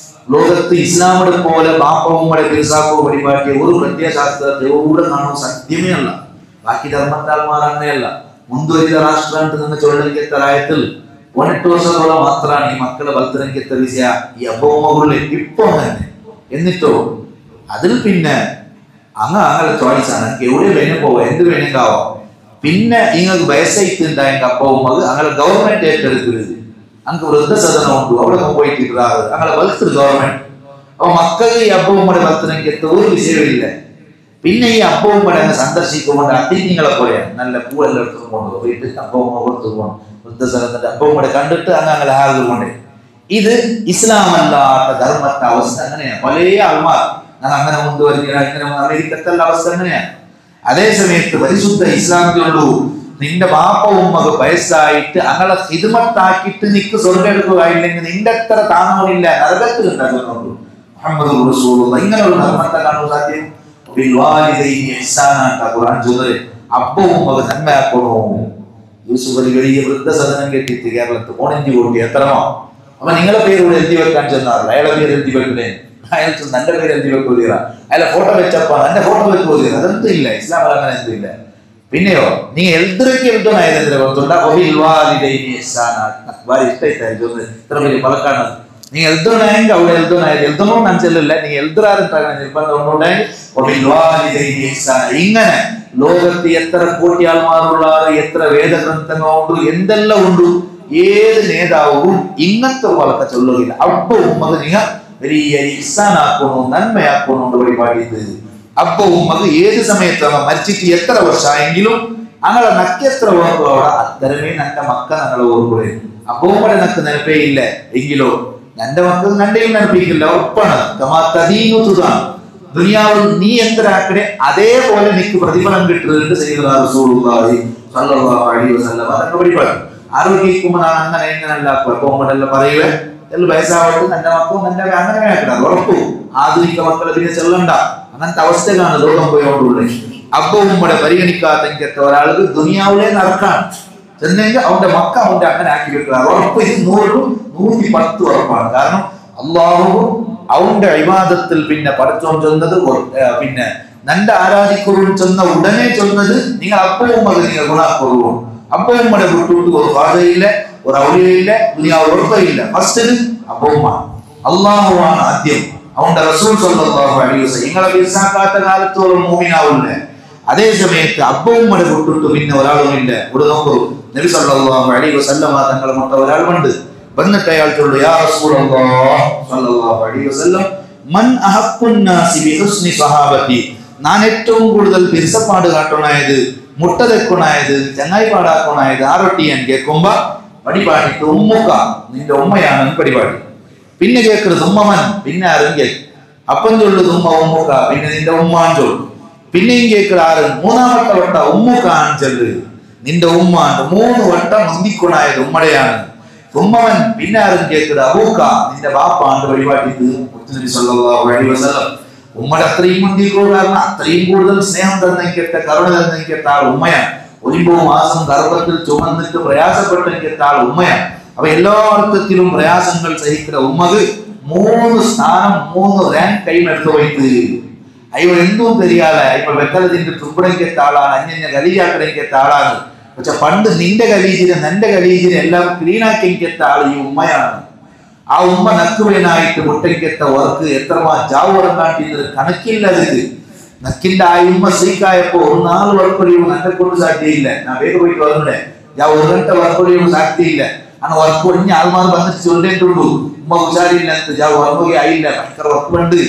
ലോകത്ത് ഇസ്ലാമിനെ പോലെ പാപ്പവും പിസാക്കോ പരിപാടിയ ഒരു പ്രത്യയശാസ്ത്രത്തെ കൂടെ കാണും സത്യമേ അല്ല. ബാക്കി ധർമ്മത്താൽമാർ അങ്ങനെയല്ല. മുൻതുവരിത രാഷ്ട്രം നിന്ന് ചൊല്ലൽ 18 വർഷത്തോളം മാത്രമാണ് ഈ മക്കളെ ബൽത്തരങ്കെത്ത വിസയ ഈ അബോമകളിൽ ഇപ്പൊ തന്നെ. എന്നിട്ടോ അതിൽ പിന്നെ അങ്ങനെ ചോയ്സാണ്, എനിക്ക് എവിടെ വേണം പോവാം, എന്ത് വേണമെങ്കാവാം. പിന്നെ നിങ്ങൾക്ക് വയസ്സായിട്ടുണ്ടായെങ്കിൽ അപ്പവും അത് അങ്ങനെ ഗവൺമെന്റ് ഏറ്റെടുക്കരുത്. അങ്ങ് വൃദ്ധസദനം ഉണ്ട്, അവിടെ പോയിട്ട് അങ്ങനെ വലുത്ത് ഗവൺമെന്റ്. അപ്പൊ മക്കൾക്ക് ഈ അപ്പവും ബൽത്തരങ്കെത്ത ഒരു വിഷയമില്ല. പിന്നെ ഈ അപ്പവും അങ്ങ് സന്ദർശിക്കുമ്പോൾ അതിഥികളെ പോലെയാണ്, നല്ല പൂവെല്ലാം എടുത്തു കൊണ്ട് പോയിട്ട് അപ്പവും കൊടുത്തു പോകണം. വൃദ്ധസദനത്തിന്റെ അപ്പവും കണ്ടിട്ട് അങ്ങനെ ഹാജുകൊണ്ട്. ഇത് ഇസ്ലാമല്ലാത്ത ധർമ്മത്തെ അവസ്ഥ അങ്ങനെയാണ്. പല ആൾമാർ അങ്ങനെ കൊണ്ടുവരിക, ഇങ്ങനെ അമേരിക്കത്തുള്ള അവസ്ഥ അങ്ങനെയാണ്. അതേ സമയത്ത് പരിശുദ്ധ ഇസ്ലാമിലുള്ളൂ നിന്റെ ബാപ്പവും മക വയസ്സായിട്ട് അങ്ങനെ ഹിദ്മത്താക്കിയിട്ട് നിക്ക് സ്വർഗ്ഗം എടുക്കുകയില്ലെങ്കിൽ നിന്റെ അത്ര താണവനില്ല, നരകത്തിൽ ഉണ്ടാകുന്നുള്ളൂ. മുഹമ്മദ് റസൂലുള്ളാഹി ഇങ്ങനെയുള്ള ധർമ്മത്തെ കാണുക സാധ്യം. അപ്പവും മക നന്മയാക്കണോ. യൂസുഫ് അലി വലിയ വൃദ്ധസദനം കെട്ടിട്ട് കേരളത്തിൽ 5 കോടി എത്രമോ. അപ്പൊ നിങ്ങളെ പേര് ഇവിടെ എഴുതി വെക്കാൻ ചെന്നാറില്ല, അയാളെ പേര് എഴുതി വെക്കണേ. അയാൾ നല്ല പേര് എന്ത് വെക്കുക, അയാളെ ഫോട്ടോ വെച്ചപ്പാ എന്റെ ഫോട്ടോ വെക്കുക, അതെന്തും ഇല്ല. ഇസ്ലാം അങ്ങനെ എന്തും ഇല്ല. പിന്നെയോ നീ എൽദ്രയ്ക്ക് എൽത്തോനായത് എന്തിനാ കൊടുത്തുണ്ടാ ഇഷ്ടമായിട്ടായിരുന്നു ഇത്ര വലിയ പലക്കാണ്. നീ എൽത്തോനായെങ്കിൽ അവിടെ എൽത്തോനായത് എൽത്തോനോ മനസ്സിലല്ല, നീ ഇങ്ങനെ ലോകത്ത് എത്ര കോടി ആൾമാരുള്ള എത്ര വേദഗ്രന്ഥങ്ങളുണ്ട്, എന്തെല്ലാം ഉണ്ട്. ഏത് നേതാവും ഇങ്ങനത്തെ വളക്കെ ചൊല്ലുകയില്ല. അപ്പൊ ഉമ്മക്ക് നിങ്ങൾ വലിയ ഇഹ്സാനാക്കണോ നന്മയാക്കണോണ്ട് പരിപാടിയത്. അപ്പൊ ഉമ്മക്ക് ഏത് സമയത്താണ് മരിച്ചിട്ട് എത്ര വർഷമായെങ്കിലും അങ്ങനെ നക്കെത്ര ഓർക്കും അവിടെ അത്തരമേ എന്റെ മക്ക ഞങ്ങളെ ഓർക്കൂടെ. അപ്പൊ ഉമ്മടെ നക്ക് നിലപ്പേ ഇല്ല എങ്കിലോ എന്റെ മക്കൾ നന്റെയും നിലപ്പിക്കില്ല. ഉറപ്പാണ്. ദുനിയാവിൽ നീ എന്തരാക്കണേ അതേപോലെ നിനക്ക് പ്രതിഫലം കിട്ടുന്നുണ്ട്. അതൊക്കെ പരിപാടി ആരോഗ്യിക്കുമ്പോൾ ഞാൻ അങ്ങനെ എങ്ങനെയല്ല പോകുമ്പോഴെല്ലാം പറയുവേ എല്ലാം വയസ്സാവട്ടെ എന്റെ മക്കളും എന്റെ അങ്ങനെ ആക്കണം. ഉറപ്പു ആധുനിക മക്കളെ പിന്നെ ചെല്ലണ്ട. അങ്ങനത്തെ അവസ്ഥകളാണ് ലോകം പോയോണ്ടുള്ളത്. അപ്പൊ ഉമ്മടെ പരിഗണിക്കാത്ത ഒരാൾക്ക് ദുനിയാവിലെ നടക്കാൻ ചെന്നെങ്കിൽ അവന്റെ മക്ക അവന്റെ അങ്ങനെ ആക്കി വെക്കുക. ഉറപ്പ് ഇത് 100-110 ഉറപ്പാണ്. കാരണം അള്ളാഹു അവന്റെ ഇബാദത്തിൽ പിന്നെ പടച്ചോൻ ചെന്നത് പിന്നെ നന്റെ ആരാധിക്കുറും ചെന്ന ഉടനെ ചെന്നത് നിങ്ങൾ അപ്പവും മതി നിങ്ങൾ ഗുണാക്കുറുവും അപ്പവും മടെ വിട്ടുവിട്ട് ഒരു പാതയില്ല, ഒരു ഔലിയയില്ല, ദുനിയാവ് ഉറപ്പയില്ല. ഫസ്റ്റ് അപ്പവുമ്മ അള്ളാഹുവാണ് ആദ്യം. അവന്റെ റസൂൽ സ്വല്ലല്ലാഹു അലൈഹി വസല്ലം നിങ്ങളെ വിസാക്കാത്ത കാലത്തോളം മോമിനാവില്ലേ. അതേ സമയത്ത് അപ്പവും മടെ വിട്ടിട്ട് പിന്നെ ഒരാളുമില്ല. ഇവിടെ നോക്കൂ, നബി സല്ലല്ലാഹു അലൈഹി വസല്ലം തങ്ങളെ മൊട്ട ഒരാൾ ഉണ്ട്. വന്നിട്ട് അയാൾ ചൊല്ലു, യാ റസൂലല്ലാഹ് സ്വല്ലല്ലാഹു അലൈഹി വസല്ലം മൻ അഹഖുൻ നാസി ബിഹുസ്നി സഹാബതി, ഞാൻ ഏറ്റവും കൂടുതൽ പിരിസപ്പാട് കാട്ടണായത് മുട്ട തെക്കണായത് ചങ്ങായി പാടാക്കണായത് ആരൊട്ടിയാൻ കേൾക്കുമ്പോ പടിപാടിട്ട് ഉമ്മുക്ക നിന്റെ ഉമ്മയാണ് പരിപാടി. പിന്നെ കേൾക്കുന്നത് ഉമ്മമൻ, പിന്നെ ആരും കേൾക്കും. അപ്പം ചൊല്ലു ഉമ്മ ഉമ്മുക്ക, പിന്നെ നിന്റെ ഉമ്മാൻ ചൊല്ലു. പിന്നെയും കേൾക്കുക ആരും മൂന്നാമത്തെ വട്ട ഉമ്മുക്കാൻ ചൊല്ലു നിന്റെ ഉമ്മാൻ. 3 വട്ടം മുന്തിക്കൊണായത് ഉമ്മടെയാണ് ഉമ്മവൻ. പിന്നെ ആരും കേൾക്കുക അബൂക്ക നിന്റെ ബാപ്പാണ്ട് പരിപാടിക്ക്. ഉമ്മടെ അത്രയും മുന്തിക്കോട് കാരണം അത്രയും കൂടുതൽ സ്നേഹം തന്നെങ്കിട്ട കരുണ തന്നെങ്കിട്ട ആൾ ഉമ്മയാണ്. 9 മാസം ഗർഭത്തിൽ ചുമന്നിട്ട് പ്രയാസപ്പെട്ടെങ്കിട്ട ആൾ ഉമ്മയാണ്. അപ്പൊ എല്ലാ അർത്ഥത്തിലും പ്രയാസങ്ങൾ സഹിക്കുന്ന ഉമ്മക്ക് 3 സ്ഥാനം 3 റാങ്ക് കൈമെടുത്ത് പോയിട്ട് അയ്യോ എന്തും തെരിയാല. ഇപ്പൊ വെക്കലതിന്റെ തുമ്പടയ്ക്കെത്ത ആളാണ്, അന്യ കലീജാക്കടയ്ക്കെത്ത ആളാണ്. പക്ഷെ പണ്ട് നിന്റെ കലീജിനെ നിന്റെ കലീജിനെ എല്ലാം ക്ലീനാക്കിയെത്ത ആൾ ഈ ഉമ്മയാണ്. ആ ഉമ്മ നക്കുവേനായിട്ട് മുട്ടയ്ക്കെത്ത വർക്ക് എത്രമാ ജാവുറം കാട്ടിയത് കണക്കില്ല. അതിന് നക്കിന്റെ ആ ഉമ്മ സീക്കായപ്പോ 4 വർക്കൊഴിയും എന്നെ കൊണ്ട് സാധ്യയില്ല. ഞാൻ വേഗം പോയിട്ട് വന്നിടെ ഞാൻ 1 ഗಂಟೆ വർക്കൊഴിയും സാധ്യയില്ല. അങ്ങനെ വർക്ക് ഒഴിഞ്ഞ ആൾമാർ വന്നിട്ട് ചൊല്ലേണ്ടുള്ളൂ ഉമ്മ ഉഷാരില്ല ജാവ് വർമ്മകെ ആയില്ല, ഭയങ്കര വർക്കുണ്ട്.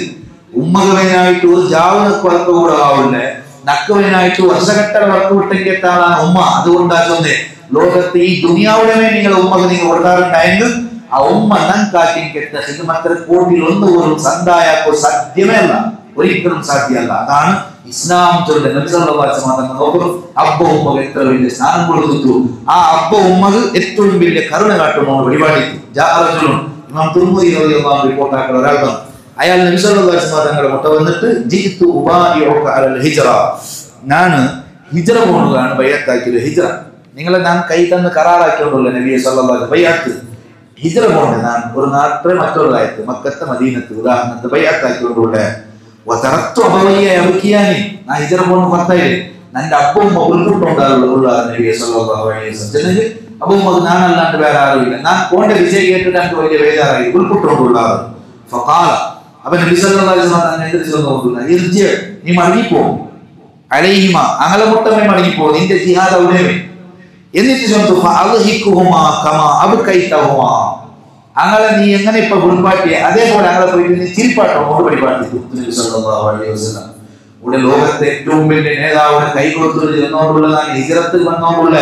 ഉമ്മകവേനായിട്ട് ഒരു ജാവുനക്ക് വർക്ക് കൂടെ ആവില്ലേ, നക്കുവേനായിട്ട് വർഷഘട്ട വർക്ക് വിട്ടെങ്കിട്ടാണ് ഉമ്മ. അതുകൊണ്ടാ ചൊന്നേ ലോകത്ത് ഈ ദുനിയാവുടെ നിങ്ങൾ ഉമ്മക്ക് നിങ്ങൾ കൊടുക്കാറുണ്ടായെങ്കിൽ ആ ഉമ്മ നൻകാക്കിക്കെത്ത ഇത് മറ്റൊരു 1 കോടിയിൽ 1 പോലും സന്തായപ്പോ സാധ്യമേ അല്ല, ഒരിക്കലും സാധ്യമല്ല. അതാണ് ഇസ്ലാം ചൊല്ലുന്നത്. നബി സല്ലല്ലാഹു അലൈഹി വസല്ലം നോക്കൂ, അബ്ബ ഉമ്മക്ക് എത്ര വലിയ സ്ഥാനം കൊടുത്തു. ആ അബ്ബ ഉമ്മക്ക് ഏറ്റവും വലിയ കരുണ കാട്ടുന്ന പരിപാടി. ഇമാം തുർമുദി റളിയല്ലാഹു അൻഹു റിപ്പോർട്ട് ആക്കുന്ന ഒരാൾ അയാൾ നബി സല്ലല്ലാഹു അലൈഹി വസല്ലം തങ്ങളുടെ മുട്ട വന്നിട്ട് ജിഇതു ഉബായിഉക അലൽ ഹിജ്റ, ഞാൻ ഹിജ്റ പോകുന്നതാണ് ബൈഅത്താക്കിയത്. ഹിജ്റ നിങ്ങളെ ഞാൻ കൈ തന്ന് കരാറാക്കിയോണ്ടല്ലോ നബി സല്ലല്ലാഹു അലൈഹി വസല്ലം ബൈഅത്ത് ഹിജ്റ പോകുന്നത്. ഞാൻ ഒരു നാട്ടിലെ മറ്റുള്ളതായിട്ട് മക്കത്തെ മദീനത്ത് ഉദാഹരണത്തിന് ബൈഅത്താക്കിയോണ്ടുള്ള വതറത്തു അബവയ്യ യബ്കിയാനി, ഞാൻ ഹിജ്റ പോകുന്ന പത്തായില്ലേ എന്റെ അപ്പവും ഉൾക്കൊണ്ടുണ്ടാകുള്ള നബി സല്ലല്ലാഹു അലൈഹി വസല്ലം. അപ്പം ഞാൻ അല്ലാണ്ട് വേറെ ആരുമില്ല, ഞാൻ പോണ്ട വിജയ് കേട്ടിട്ട് എനിക്ക് വലിയ വേദാറായി ഉൾക്കൊണ്ടുകൊണ്ടുള്ളത്. ഫഖാല, അപ്പൊ നബി സല്ലല്ലാഹു അലൈഹി വസല്ലം എതിർത്ത് നോക്കുന്ന ഇർജി, നീ മടങ്ങിപ്പോ അലൈഹിമ അങ്ങളെ മുട്ടമേ മടങ്ങിപ്പോ നിന്റെ ജിഹാദ് അവിടെമേ. എന്നിട്ട് ചൊന്നു ഫഅൽഹികുഹുമാ കമാ അബ്കൈതഹുമാ, അങ്ങളെ നീ എങ്ങനെ ഇപ്പൊ ഗുണപാട്ടിയെ അതേപോലെ അങ്ങളെ പോയിട്ട് നീ ചിരിപ്പാട്ടോ കൊണ്ട് പരിപാടി. നബി സല്ലല്ലാഹു അലൈഹി വസല്ലം ഇവിടെ ലോകത്തെ ഏറ്റവും വലിയ നേതാവിനെ കൈ കൊടുത്തു എന്നോടുള്ളതാണ് ഹിജ്റത്ത് വന്നോണ്ടുള്ള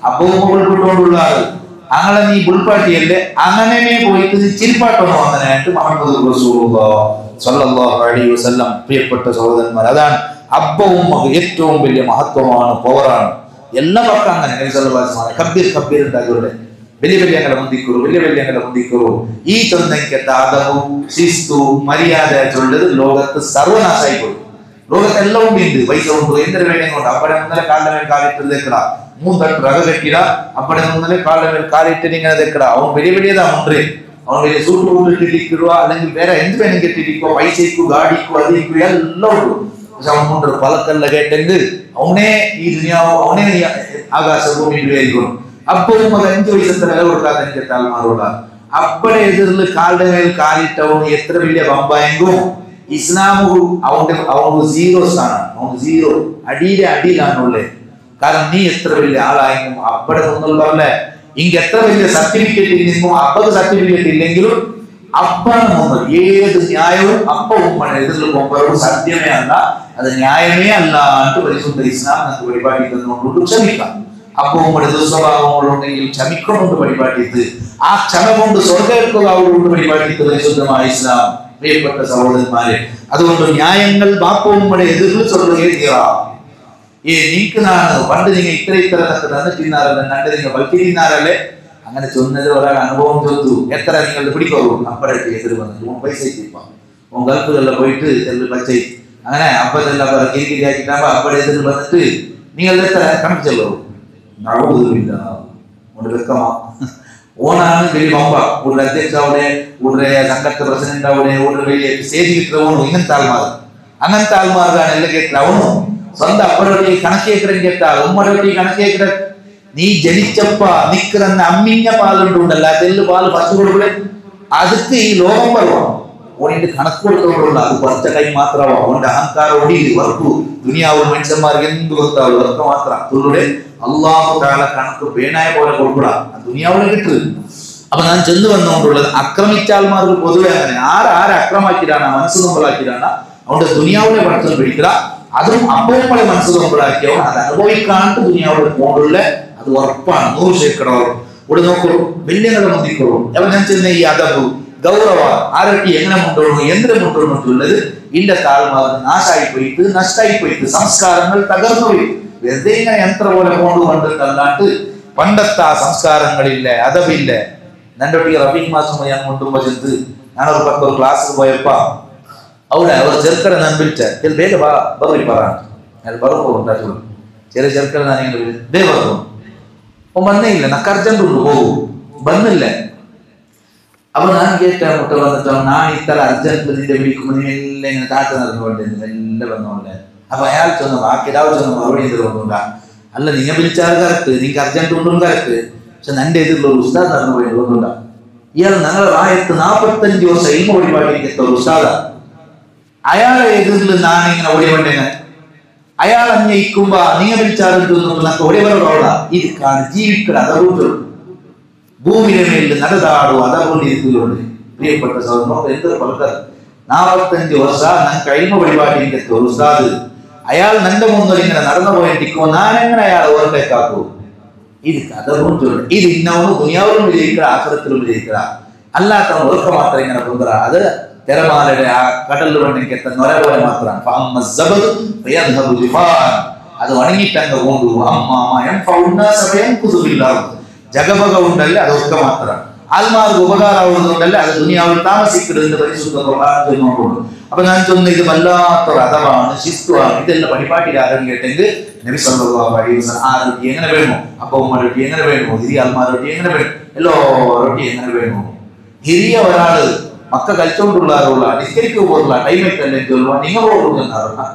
അപ്പവും കൊണ്ടുകൊണ്ടുള്ള ആള്. അങ്ങനെ നീ ബുൾപ്പാട്ടിയല്ലേ അങ്ങനെ പോയിട്ട് നീ ചിരിപ്പാട്ടോ അങ്ങനെയായിട്ട് മുഹമ്മദ് റസൂലുള്ളാഹി സ്വല്ലല്ലാഹു അലൈഹി വസല്ലം. പ്രിയപ്പെട്ട സഹോദരന്മാർ, അതാണ് അബ്ബവും ഏറ്റവും വലിയ മഹത്വമാണ്, പവറാണ്. എല്ലാ പക്കം അങ്ങനെ നബി സല്ലല്ലാഹു അലൈഹി വസല്ലം കബ്ബീർ കബ്ബീർ ഉണ്ടാക്കിയുടെ വലിയ വലിയ അങ്ങനെ മുന്തിക്കുറു വലിയ വലിയ അങ്ങനെ മുന്തിക്കുറു ഈ ചൊന്നയ്ക്കത്ത അതവും ശിസ്തു മര്യാദ ചൊല്ലത് ലോകത്ത് സർവനാശായി പോയി. ലോകത്തെല്ലാം ഉണ്ട്, പൈസ ഉണ്ട്, എന്തൊരു വേണയും കൊണ്ട് അപ്പടെ മുന്നേ കാലിന്റെ മേൽ കാലിട്ട് തെക്കട 3 തട്ട് രക കെട്ടിട അപ്പടെ മുന്നേ കാലിന്റെ മേൽ കാലിട്ട് ഇങ്ങനെ തെക്കട അവൻ വലിയ വലിയതാ മുണ്ടേ അവൻ സൂട്ട് കൊണ്ടിട്ടിരിക്കുക അല്ലെങ്കിൽ വേറെ എന്ത് വേണമെങ്കിൽ ഇട്ടിരിക്കോ പൈസയ്ക്കു ഗാഡിക്കു അതിരിക്കു എല്ലാം ഉള്ളൂ. പക്ഷെ അവൻ കൊണ്ടൊരു പലക്കല്ല കേട്ടെങ്കിൽ അവനെ ഈ ദുനിയാവ് അവനെ ആകാശഭൂമിയിൽ ആയിരിക്കണം. അപ്പോഴും അത് 5 പൈസത്തെ വില കൊടുക്കാതെ എനിക്ക് താൽമാറുള്ള അപ്പടെ എതിരിൽ കാലിന്റെ മേൽ കാലിട്ടവന് എത്ര വലിയ ബമ്പായെങ്കിലും ഇസ്ലാമു അവന് സീറോ സ്ഥാനാണ്. അവന് സീറോ അടിയിലാണുള്ളത്. കാരണം നീ എത്ര വലിയ ആളായെങ്കിലും അപ്പടെ ഒന്നും പറഞ്ഞ ഇങ്ങ എത്ര വലിയ സർട്ടിഫിക്കറ്റ് നിന്നും അപ്പക്ക് സർട്ടിഫിക്കറ്റ് ഇല്ലെങ്കിലും അപ്പാണ് മുമ്പ് ഏത് ന്യായവും അപ്പ ഉമ്മണ് എതിരിൽ പോകുമ്പോൾ സത്യമേ അല്ല, അത് ന്യായമേ അല്ല എന്ന് പരിശുദ്ധ ഇസ്ലാം നമുക്ക് വഴിപാടി തന്നുകൊണ്ട് ക്ഷമിക്കാം. അപ്പൊ ഉമ്മയുടെ ദുസ്വഭാവങ്ങളുണ്ടെങ്കിൽ ക്ഷമിക്കൊണ്ട് വഴിപാട്ടിത്ത് ആ ക്ഷമ കൊണ്ട് സ്വർഗ്ഗം അവരോട് വഴിപാട്ടിത്ത് പരിശുദ്ധമായ ഇസ്ലാം. പ്രിയപ്പെട്ട സഹോദരന്മാരെ, അതുകൊണ്ട് ന്യായങ്ങൾ ബാപ്പുമ്മയുടെ എതിരിൽ சொல்லுகிறா. നീക്ക് നാണ് പണ്ട് നിങ്ങൾ ഇത്ര തന്നിട്ടിരുന്നാറല്ലേ കണ്ട് നിങ്ങൾ വൽക്കിരുന്നാറല്ലേ അങ്ങനെ ചൊന്നത് ഒരാൾ അനുഭവം ചോദിച്ചു. എത്ര നിങ്ങൾ പിടിക്കുള്ളൂ അപ്പഴേക്ക് എതിർ വന്നു പൈസ ഗൾഫുകളിൽ പോയിട്ട് പച്ചை അങ്ങനെ അപ്പതെല്ലാം കിരിക്കിരിയാക്കിട്ടാകുമ്പോ അപ്പഴേ എതിർ വന്നിട്ട് നിങ്ങൾ എത്ര കണക്കിച്ചല്ലോ വെക്കമാ ഓണാണ് വലിയ പമ്പ ഒരു അധ്യക്ഷ അവിടെ ഒരു സംഘത്തെ പ്രസിഡന്റ് അവിടെ ഒരു വലിയ സ്റ്റേജ് കിട്ടുന്ന അങ്ങനത്തെ ആൾമാർക്കാണ് എല്ലാം കേട്ട അവನು സ്വന്തം അപ്പഴൊട്ടി കണക്കേക്കടൻ കേട്ടാൽ ഉമ്മടൊട്ടി കണക്കേക്കട നീ ജനിച്ചപ്പ നിക്കുന്ന അമ്മിഞ്ഞ പാലുണ്ടുണ്ടല്ല തെല്ല് പാല് പശു കൊടുക്കൂടെ അതൊക്കെ ഈ ലോകം പറയുവാണ്. ഓണിന്റെ കണക്ക് കൊടുത്തോടുള്ള അത് കുറച്ച കൈ മാത്രമാ ഓന്റെ അഹങ്കാരം ഒടിയിൽ വർക്ക് ദുനിയാവ് മനുഷ്യന്മാർക്ക് എന്ത് കൊടുത്താവും വർക്ക് മാത്രം തുള്ളുടെ അള്ളാഹു താല കണക്ക് പേനായ പോലെ കൊടുക്കൂടാ ദുനിയാവിനെ കിട്ടു. അപ്പൊ ഞാൻ ചെന്ന് വന്നുകൊണ്ടുള്ളത് അക്രമിച്ചാൽമാർക്ക് പൊതുവെ അങ്ങനെ ആരെ അക്രമാക്കിയിട്ടാണ് മനസ്സ് നമ്പളാക്കിയിട്ടാണ് അവന്റെ ദുനിയാവിനെ പണത്തിൽ പിടിക്കുക. അതും അപ്പോഴെ മനസ്സ് നമ്പളാക്കിയോ അത് അനുഭവിക്കാണ്ട് ദുനിയാവിടെ പോലുള്ള അത് ഉറപ്പാണ് 100% ഉറപ്പ്. ഇവിടെ നോക്കൂ വലിയങ്ങളെ മന്ദിക്കോളൂ എവ ഞാൻ ചെന്ന ഈ അതബ് ഗൗരവ ആരൊക്കെ എങ്ങനെ മുണ്ടോണു എന്തിനെ മുണ്ടോണുള്ളത് ഇന്റെ താഴ്മാർ നാശായി പോയിട്ട് നഷ്ടായി പോയിട്ട് സംസ്കാരങ്ങൾ തകർന്നു പോയി വെറുതെ ഇങ്ങനെ യന്ത്ര പോലെ പോണ്ട് കണ്ടിട്ടല്ലാണ്ട് പണ്ടത്തെ ആ സംസ്കാരങ്ങളില്ല അതവില്ല. നന്റൊട്ടി റബീഖ് മാസം ഞാൻ കൊണ്ടുമ്പോ ചെന്ന് ഞാനൊരു പത്തൊരു ക്ലാസ്സിൽ പോയപ്പോ അവിടെ അവർ ചെറുക്കട ഞാൻ വിളിച്ച ಬೇಗ ಬಾ ಬರ್ರಿ ಬರ ಅಲ್ಲಿ ಬರ್ಬೋದು ಉಂಟು ചെറിയ ചെറുക്കട ഞാൻ ഇങ്ങനെ ബേ പറഞ്ഞു അപ്പൊ വന്നേ ഇല്ല നക്ക് അർജന്റ് ഉണ്ട് പോകും വന്നില്ല. അപ്പൊ ഞാൻ കേട്ട മുട്ട വന്നിട്ടോ ഞാൻ ഇത്ര അർജന്റ് നിന്റെ വിളിക്കുമ്പോ നീ എല്ലാം ഇങ്ങനെ കാറ്റ് നടന്നുകൊണ്ടേ എല്ലാം വന്നോണ്ടേ. അപ്പൊ അയാൾ ചെന്നു ബാക്കിടാവ് ചെന്ന് മറുപടി എന്ത് തോന്നുക അല്ല നിങ്ങൾ വിളിച്ചാൽ കറക്റ്റ് നിങ്ങൾക്ക് അർജന്റ് ഉണ്ടും കറക്റ്റ് പക്ഷെ നന്റെ എതിരുള്ള ഒരു ഉസ്താദ് നടന്നു പോയി തോന്നുക. ഇയാൾ ഞങ്ങളുടെ റായത്ത് 45 വർഷം ഇൽമ വഴിപാടിയിരിക്കുന്ന ഒരു ഉസ്താദാ. അയാളെ എതിരിൽ ഞാനിങ്ങനെ ഓടിവണ്ടേനെ അയാൾ അന്വയിക്കുമ്പോ നീങ്ങ വിളിച്ചാൽ ഒടിവരോട ഇത് കാണും ജീവിക്കട അതറുണ്ട് ഭൂമിയുടെ മേലിൽ നടതാടും അതറുകൊണ്ടിരിക്കുന്നുണ്ട്. പ്രിയപ്പെട്ട സഹോദരൻ എന്തൊരു പലതരം 45 വർഷം ഞാൻ കഴിമ വഴിപാടിയിരിക്കുന്ന ഒരു ഉസ്താദ് അയാൾ നന്റെ മുന്നിൽ ഇങ്ങനെ നടന്നു പോയിട്ടിരിക്കുമ്പോ ഞാനെങ്ങനെ അയാൾ ഓർമ്മേക്കാക്കൂ ഇത് അതറുണ്ട്. ഇത് ഇന്നവനും ദുനിയാവിലും വിജയിക്കട ആഖിറത്തിലും വിജയിക്കട അല്ലാത്തവൻ ഓർക്ക മാത്രം ഇങ്ങനെ കൊണ്ടുവര അത് തിരമാലയുടെ ആ കടലിൽ വേണ്ടെങ്കിൽ എത്തുന്ന ഒരേ പോലെ മാത്രമാണ്. അത് വണങ്ങിട്ടങ്ങ് കൊണ്ടു ജഗപക ഉണ്ടല്ലേ അതൊക്കെ മാത്രമാണ്. ആത്മാർക്ക് ഉപകാരമാവുന്നുണ്ടല്ലേ അത് ദുനിയാവിൽ താമസിക്കരുത് പരിശുദ്ധ. അപ്പൊ ഞാൻ ചൊന്ന ഇത് വല്ലാത്തൊരു അതവാണ് ശിസ്തുവാണ്. ഇതെല്ലാം പരിപാടി ആരും കേട്ടെങ്കിൽ നബി സല്ലല്ലാഹു അലൈഹി വസല്ലം ആ റൊട്ടി എങ്ങനെ വേണോ അപ്പൊ ഉമ്മ റൊട്ടി എങ്ങനെ വേണോ ഹിരിയ ആൽമാർ റൊട്ടി എങ്ങനെ വേണം എല്ലോ റൊട്ടി എങ്ങനെ വേണോ. ഹിരിയ ഒരാള് മക്ക കളിച്ചോണ്ടുള്ള നിസ്കരിക്കുക പോലുള്ള ടൈമേറ്റല്ലേ ചൊല്ലുക നിങ്ങൾ പോകുന്ന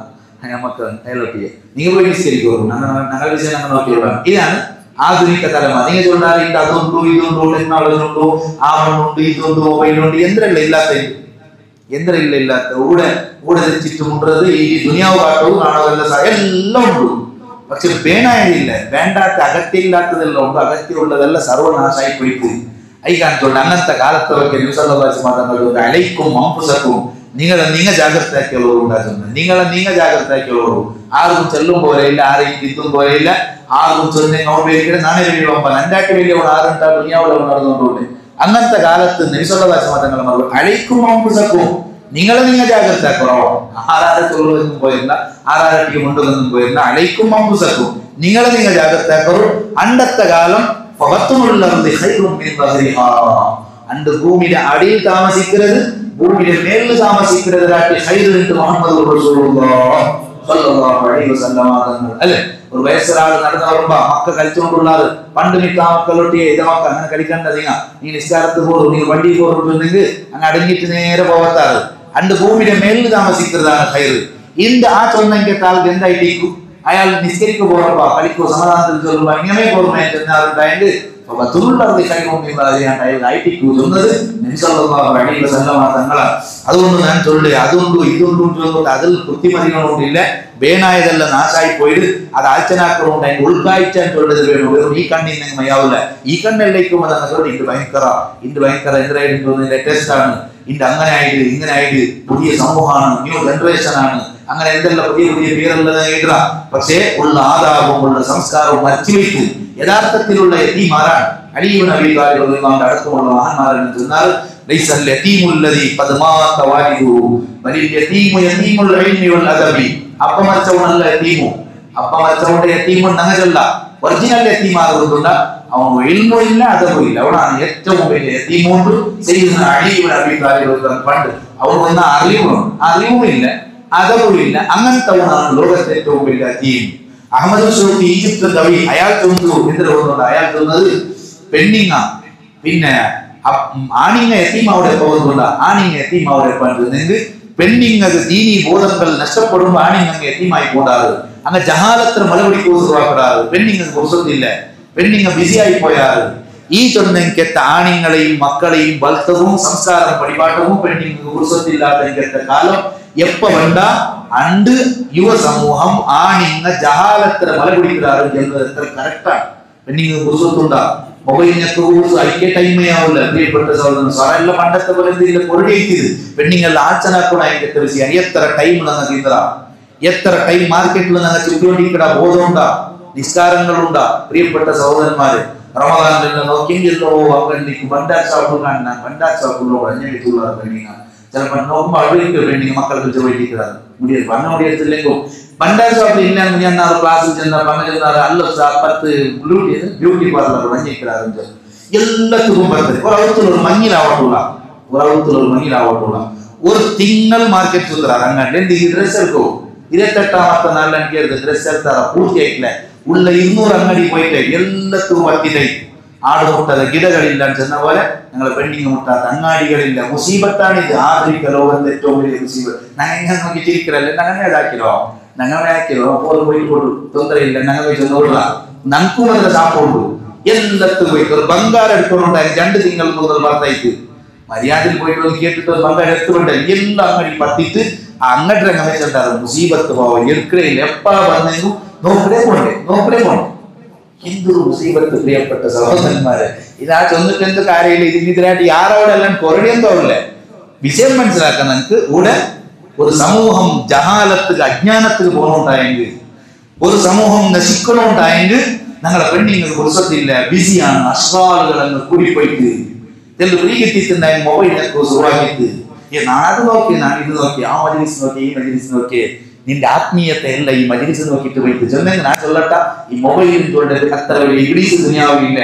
നമുക്ക് അയലൊട്ടിയെ നിങ്ങൾ പോയി നിസ്കരിക്കുള്ളൂ ഞങ്ങളുടെ വിഷയം ഞങ്ങൾ നോക്കിയുള്ള ഇതാണ് ആധുനിക തലമുറ. നിങ്ങൾ ചൊല്ലാറ് ഇത് അതുണ്ടോ ഇതുണ്ടോ ടെക്നോളജിയുണ്ടോ ആവണുണ്ട് ഇതുണ്ടോ മൊബൈലുണ്ട് യന്ത്രമില്ല ഇല്ലാത്ത ഊടെ ധരിച്ചിട്ടുമുണ്ടത് ഈ ദുനിയാവ് കാട്ടവും കാണാതെല്ലാം എല്ലാം ഉണ്ട്. പക്ഷെ വേണായില്ല വേണ്ടാത്ത അകത്യമില്ലാത്തതെല്ലാം ഉണ്ട്. അകത്യമുള്ളതെല്ലാം സർവനാശായി പോയിട്ട് ഐ കാണിച്ചോണ്ട് അങ്ങനത്തെ കാലത്തൊക്കെ ന്യൂസല്ലാസുമാതങ്ങളുടെ അലൈക്കും മംഫുസക്കും നിങ്ങൾ ജാഗ്രതയാക്കിയുള്ളവർ ഉണ്ടാക്കുന്നത് നിങ്ങൾ ജാഗ്രതയാക്കിയുള്ളവർ ആർക്കും ചെല്ലും പോലെയില്ല ആരെയും തിത്തും പോലെയില്ല ആർക്കും ചെന്ന് നോർവേലിക്കടെ നാണയ വലിയ നന്നായിട്ട് വലിയ ആറുണ്ടാ ദുനിയാവുള്ള നടന്നുകൊണ്ടുണ്ട്. അങ്ങനത്തെ കാലത്ത് ന്യൂസല്ലാസുമാതങ്ങളുടെ മറുപടി അലൈക്കും മംഫുസക്കും നിങ്ങൾ ജാഗ്രതയാക്കണോ ആരാരെ തൊഴിലൊന്നും പോയില്ല ആരാരട്ടിക്ക് മുണ്ടൊന്നും പോയില്ല അലൈക്കും മംഫുസക്കും നിങ്ങൾ ജാഗ്രതയാക്കറോ. അണ്ടത്തെ കാലം അണ്ട് ഭൂമിയുടെ അടിയിൽ താമസിക്കുന്നത് ഭൂമിയുടെ മേലിൽ താമസിക്കുന്നത് മുഹമ്മദ് അല്ലേ ഒരു വയസ്സൊരാൾ നടന്നു വരുമ്പോ മക്ക കളിച്ചുകൊണ്ടുള്ളത് പണ്ട് നിൽക്കാ മക്കളൊട്ടിയെ ഇത മക്ക അങ്ങനെ കളിക്കണ്ടതിങ്ങ നീ നിസ്കാരത്ത് പോകും നീ വണ്ടി പോയിട്ടുണ്ടെങ്കിൽ അങ്ങനെ അടങ്ങിയിട്ട് നേരെ പോകത്താറ് അണ്ട് ഭൂമിയുടെ മേലിൽ താമസിക്കുന്നതാണ് ഹൈറ് இந்த சொன்னங்கால் എന്തായിട്ടേക്കും അയാൾ നിസ്കരിക്ക് പോറപ്പോ കളിക്കോ സമാധാനത്തിൽ ചൊല്ലുമ്പോ ഇങ്ങനെ പോർമേ ചെന്നാറുണ്ടായിട്ട് അതുകൊണ്ട് ഞാൻ ചൊല്ലേ അതുകൊണ്ടു ഇതുകൊണ്ടും അതിൽ കൃത്യമതികളൊന്നുമില്ല വേനായതല്ല നാശായി പോയിട്ട് അത് ആഴ്ചനാക്കളുണ്ട് അതിന് ഉൾക്കാഴ്ചാൻ ചൊല്ലത് വേണം വെറും ഈ കണ്ണിന് മയാവില്ല ഈ കണ്ണിലേക്കും അതങ്ങ് ചൊല്ലി ഇത് ഭയങ്കര എന്തായിട്ട് ലേറ്റസ്റ്റ് ആണ് ഇണ്ട് അങ്ങനെ ആയിട്ട് ഇങ്ങനെ ആയിട്ട് പുതിയ സമൂഹമാണ് ന്യൂ ജനറേഷൻ ആണ് അങ്ങനെ എന്തെല്ലാം പുതിയ പുതിയ പേരെല്ലാം എഴുതാം പക്ഷേ ഉള്ള ആദാബവും ഉള്ള സംസ്കാരവും മറച്ചുവെച്ച് യഥാർത്ഥത്തിലുള്ള യതീമാരാണ് അലി ഇബ്നു അബീ ത്വാലിബ് റളിയല്ലാഹു അടക്കമുള്ള മഹാന്മാരെന്ന് ചെന്നാൽ ലൈസൽ യതീമുല്ലദീ ഖദ് മാത വാലിദുഹു ബലിൽ യതീമു യതീമുൽ ഇൽമി വൽ അദബി അപ്പമച്ചവനല്ല യതീമു അപ്പമച്ചവന്റെ യതീമു നങ്ങജല്ല ഒറിജിനൽ യതീമാകുന്നുണ്ട് അവന് ഇൽമും ഇല്ല അദബും ഇല്ല അവനാണ് ഏറ്റവും വലിയ യതീമുണ്ട് സയ്യിദുന അലി ഇബ്നു അബീ ത്വാലിബ് റളിയല്ലാഹു പണ്ട് അവന് അറിവും ഇല്ല അദബും ഇല്ല അങ്ങനത്തവനാണ് ലോകത്തെ ഏറ്റവും വലിയ യതീം അഹമ്മദ് ഷൗക്കി ഈജിപ്ത് കവി അയാൾ തോന്നുന്നു അയാൾ തോന്നുന്നത് പെണ്ണിങ്ങ പിന്നെ ആണിങ്ങ യതീമാവിടെ പോകുന്നുണ്ട് ആണിങ്ങ യതീമാവിടെ പറ്റുന്നെങ്കിൽ പെണ്ണിങ്ങത് ദീനി ബോധങ്ങൾ നഷ്ടപ്പെടുമ്പോൾ ആണിങ്ങ യതീമായി പോടാറ് അങ്ങ് ജഹാലത്ര മലപിടിക്ക് ഉരുവാക്കിടാറ് പെണ്ണിങ്ങ പുറത്തില്ല പെണ്ണിങ്ങ ബിസിയായി പോയാറ് ഈ ചൊന്നെങ്കെത്ത ആണിങ്ങളെയും മക്കളെയും ബലത്തവും സംസ്കാരം പടിപാട്ടവും പെണ്ണിങ്ങ പുറത്തില്ലാത്ത കാലം எப்ப வந்தா அண்டு யுவ சமூகம் ஆணிங்க ஜஹாலத்துல மலை பிடிக்கிறாரு என்பது கரெக்டா நீங்க புதுசுண்டா மொபைலுக்கு ஐக்கிய டைமே ஆகல பிரியப்பட்ட சகோதரன் சார் இல்ல பண்டத்தை வருது இல்ல பொருள் இருக்குது பெண்ணிங்கள் ஆச்சனா கூட எனக்கு தெரிசி எத்தனை டைம் நாங்க தீந்தரா எத்தனை டைம் மார்க்கெட்ல நாங்க சுற்றிக்கடா போதோண்டா நிஸ்காரங்கள் உண்டா பிரியப்பட்ட சகோதரன்மாரு ரமலான்ல நோக்கிங்கோ அவங்க இன்னைக்கு பண்டார் சாப்பிடுறாங்க பண்டார் சாப்பிடுறோம் அஞ்சலி தூளாரு பெண்ணிங்க ചിലപ്പോൾ നോക്കുമ്പോൾ അവിടേക്ക് വേണ്ടി മക്കൾക്ക് ചോദിക്കുന്നത് മുടിയത് പറഞ്ഞ മുടിയത്തില്ലെങ്കിലും പണ്ടായ ഷോപ്പിൽ ഇല്ലാന്ന് ഞാൻ ക്ലാസ്സിൽ ചെന്ന പറഞ്ഞിരുന്നാറ് അല്ല 10 ബ്യൂട്ടി പാർലർ വഞ്ഞിക്கிறாரு எல்லாத்துக்கும் பண்றது ஒரு அவுத்துல ஒரு மங்கிலாவட்டுள்ள ஒரு திங்கள் மார்க்கெட் சுத்துறாரு அங்க இந்த ட்ரெஸ் இருக்கும் 28ாம் நாள்ல எனக்கு ட்ரெஸ் எடுத்தார பூர்த்தி ஆயிக்கல உள்ள 200 ಅಂಗಡಿ போயிட்டு எல்லாத்துக்கும் வத்திதை ஆடு முட்டாத ಗಿಡಗಳಿಲ್ಲ சொன்ன போல ഞങ്ങളെ പെണ്ണിങ് മുട്ടാത്ത അങ്ങാടികളില്ല മുസീബത്താണ് ഇത് ആധുനിക ലോകത്തെ ഏറ്റവും വലിയ മുസീബത്ത് ഞങ്ങൾ എങ്ങനെ നോക്കി ചിരിക്കലല്ലേ ഞങ്ങളെ ಹಾಕಿರೋ ಹೋಗಿ പോയിട്ട് ತೊಂದರೆ ಇಲ್ಲ ഞങ്ങൾ പോയി ചെന്നോളാ നമുക്കും അതിന്റെ സാപ്പുണ്ട് എല്ലാത്തും പോയിട്ട് ഒരു ബംഗാർ എടുത്തോണ്ടായി 2 തിങ്കൾ മുതൽ പറഞ്ഞായിട്ട് മര്യാദയിൽ പോയിട്ട് കേട്ടിട്ട് ഒരു ബംഗാർ എടുത്തുകൊണ്ട് എല്ലാ അങ്ങടി പത്തിട്ട് അങ്ങോട്ട് രംഗം വെച്ചിട്ടാറ് മുസീബത്ത് പോവാ എടുക്കയില്ല എപ്പാ വന്നെങ്കിലും നോക്കലേ പോണ്ടേ ഹിന്ദു മുസീബത്ത് പ്രിയപ്പെട്ട സഹോദരന്മാരെ ഇതാ ചൊന്നിട്ട് എന്ത് കാര്യമില്ല ഇതിനായിട്ട് യാരോടെല്ലാം കൊറടിയെന്തോല്ലേ വിഷയം മനസ്സിലാക്കാൻ നമുക്ക് കൂടെ ഒരു സമൂഹം ജഹാലത്തുക്ക് അജ്ഞാനത്തിന് പോകണുണ്ടായെങ്കിൽ ഒരു സമൂഹം നശിക്കണുണ്ടായെങ്കിൽ ഞങ്ങളെ പെണ്ണിങ്ങൾ പുറത്തില്ല ബിസിയാണ് അശ്വാലുകൾ അങ്ങ് കൂടിപ്പോയിട്ട് ചില പ്രീകിട്ടിട്ടുണ്ടായ മൊബൈലൊക്കെ സുഖമാക്കിയിട്ട് നാട് നോക്കി ഞാൻ ഇത് നോക്കി ആ മജ്‌ലിസ് നോക്കി ഈ മജ്‌ലിസ് നോക്കി നിന്റെ ആത്മീയത്തെ അല്ല ഈ മജ്‌ലിസ് നോക്കിയിട്ട് പോയിട്ട് ചെന്നെങ്കിൽ ഞാൻ ചൊല്ലട്ട ഈ മൊബൈലിൽ ചൊല്ലത് അത്ര വലിയ ഇബ്ലീസ് ദുനിയാവില്ല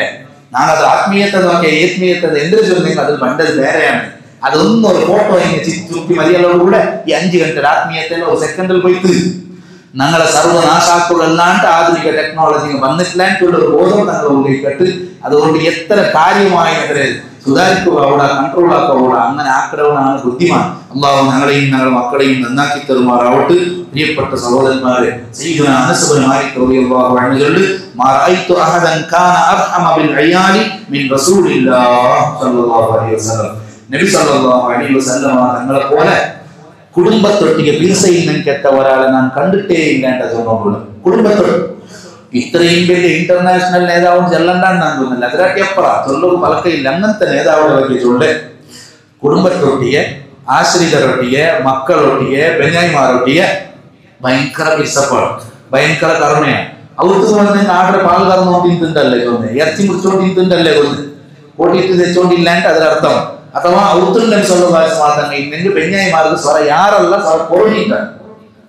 ഞാനത് ആത്മീയത്തെ നോക്കിയ ഏത്മീയത്തെ എന്തൊരു ചൊന്നെങ്കിൽ അത് പണ്ടത് വേറെയാണ് അതൊന്നും ഒരു ഫോട്ടോ ഇങ്ങനെ ചുറ്റി മതിയല്ലോടുകൂടെ ഈ 5 ഗಂಟೆ ആത്മീയത്തെ ഒരു സെക്കൻഡിൽ പോയിട്ട് ഞങ്ങളെ സർവനാശാക്കളല്ലാണ്ട് ആധുനിക ടെക്നോളജി വന്നിട്ടില്ലാണ്ടുള്ള ഒരു ബോധം ഞങ്ങൾ ഉള്ളിൽ അതുകൊണ്ട് എത്ര കാര്യമായി അവരെ സുധാരിക്കുക കൺട്രോൾ ആക്കുക അങ്ങനെ ആക്കടവനാണ് ബുദ്ധിമാൻ അല്ലാഹു ഞങ്ങളെയും ഞങ്ങളുടെ മക്കളെയും നന്നാക്കി തരുമാറാവട്ടെ പ്രിയപ്പെട്ട സഹോദരന്മാരെ സയ്യിദുന അനസ് ഇബ്നു മാലിക് റളിയല്ലാഹു അൻഹു ചൊല്ലു മാ റഅയ്തു അഹദൻ കാന അർഹമ ബിൽ അയാലി മിൻ റസൂലില്ലാഹി സ്വല്ലല്ലാഹു അലൈഹി വസല്ലം നബി സ്വല്ലല്ലാഹു അലൈഹി വസല്ലം തങ്ങളെ പോലെ കുടുംബത്തൊട്ടിಗೆ ബിർസയിനെത്ത ഒരാളെ ഞാൻ കണ്ടിട്ടേ ഇല്ല എന്ന് തോന്നുന്നു കുടുംബത്തൊട്ട് ഇത്രയും വലിയ ഇന്റർനാഷണൽ നേതാവും ചെല്ലണ്ടാന്ന് ഞാൻ തോന്നുന്നില്ല അതിനൊക്കെ എപ്പറ ചൊല്ലവും പലക്കയില്ല അങ്ങനത്തെ നേതാവുകളെ ಬಗ್ಗೆ ചൊല്ലെ കുടുംബത്തൊട്ടിയെ ആശ്രിതരൊട്ടിയെ മക്കളൊട്ടിയെ ಬೆನ್ಯಾಯಿಮಾರೊಟ್ಟಿಗೆ ഭയങ്കര വിസപ്പാണ് ഭയങ്കര കരുണയാണ് അവർക്ക് പറഞ്ഞ നാട്ടിലെ പാൽ കറന്നോണ്ട് തിന്നല്ലേ കൊന്ന് ഇറച്ചി മുറിച്ചോണ്ട് തിന്നല്ലേ കൊന്ന് ഓടിയിട്ട് തെച്ചോണ്ടില്ലാണ്ട് അതിനർത്ഥം ಅಥವಾ ಔತುಂಡ ಸೊಲ್ಲಬಾರದು ಇನ್ನೆಂದು ಬೆನ್ಯಾಯಿಮಾರದು ಸ್ವರ ಯಾರಲ್ಲ ಸ್ವರ ಕೊರಡಿತ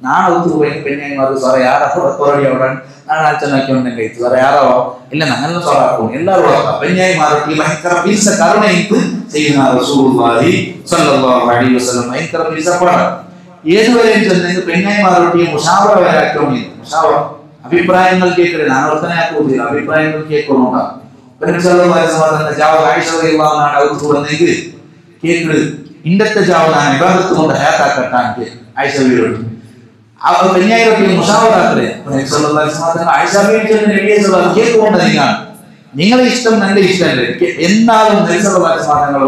ನಾನು ಔತರು ಹೋಗಿ ಬೆನ್ಯಾಯಿಮಾರದು ಸ್ವರ ಯಾರ ಕೊರಡಿ ಅವಡ ನಾನು ಆಚರಣೆ ಉಂಟಂಗಾಯ್ತು ಸ್ವರ ಯಾರವ ಇಲ್ಲ ನಂಗೆಲ್ಲ ಸ್ವರ ಹಾಕೊಂಡು ಎಲ್ಲರೂ ಬೆನ್ಯಾಯಿಮಾರೊಟ್ಟಿಗೆ ಭಯಂಕರ ಪೀಸ ಕರುಣೆ ಇತ್ತು ಸಯ್ಯಿದನಾ ರಸೂಲುಲ್ಲಾಹಿ ಸ್ವಲ್ಲಲ್ಲಾಹು ಅಲೈಹಿ ವಸಲ್ಲಂ ಭಯಂಕರ ಪೀಸ ಪಡ ಏದುವರೆ ಅಂತಂದ್ರೆ ಬೆನ್ಯಾಯಿಮಾರೊಟ್ಟಿಗೆ ಮುಷಾವರ ಹಾಕೊಂಡಿದ್ದು ಮುಷಾವರ അഭിപ്രായങ്ങൾ കേൾക്കരുത്. ഞാൻ ഒത്തനെ ആക്കുന്നില്ല, അഭിപ്രായങ്ങൾ കേൾക്കണോണ്ടാ. ാണെങ്കിൽ കേൾക്കരുത്. ഇണ്ടത്തെ ജാവ് ഞാൻ വിവാദത്ത് കൊണ്ട് ഹയാത്താക്കട്ടാൻ ആയിഷ വീടുണ്ട്. പെഞ്ഞായിരത്തി മുഷാവറാക്ക래 കേൾക്കുകൊണ്ട് നിങ്ങളെ ഇഷ്ടം നല്ല ഇഷ്ടമല്ലേ എന്നാലും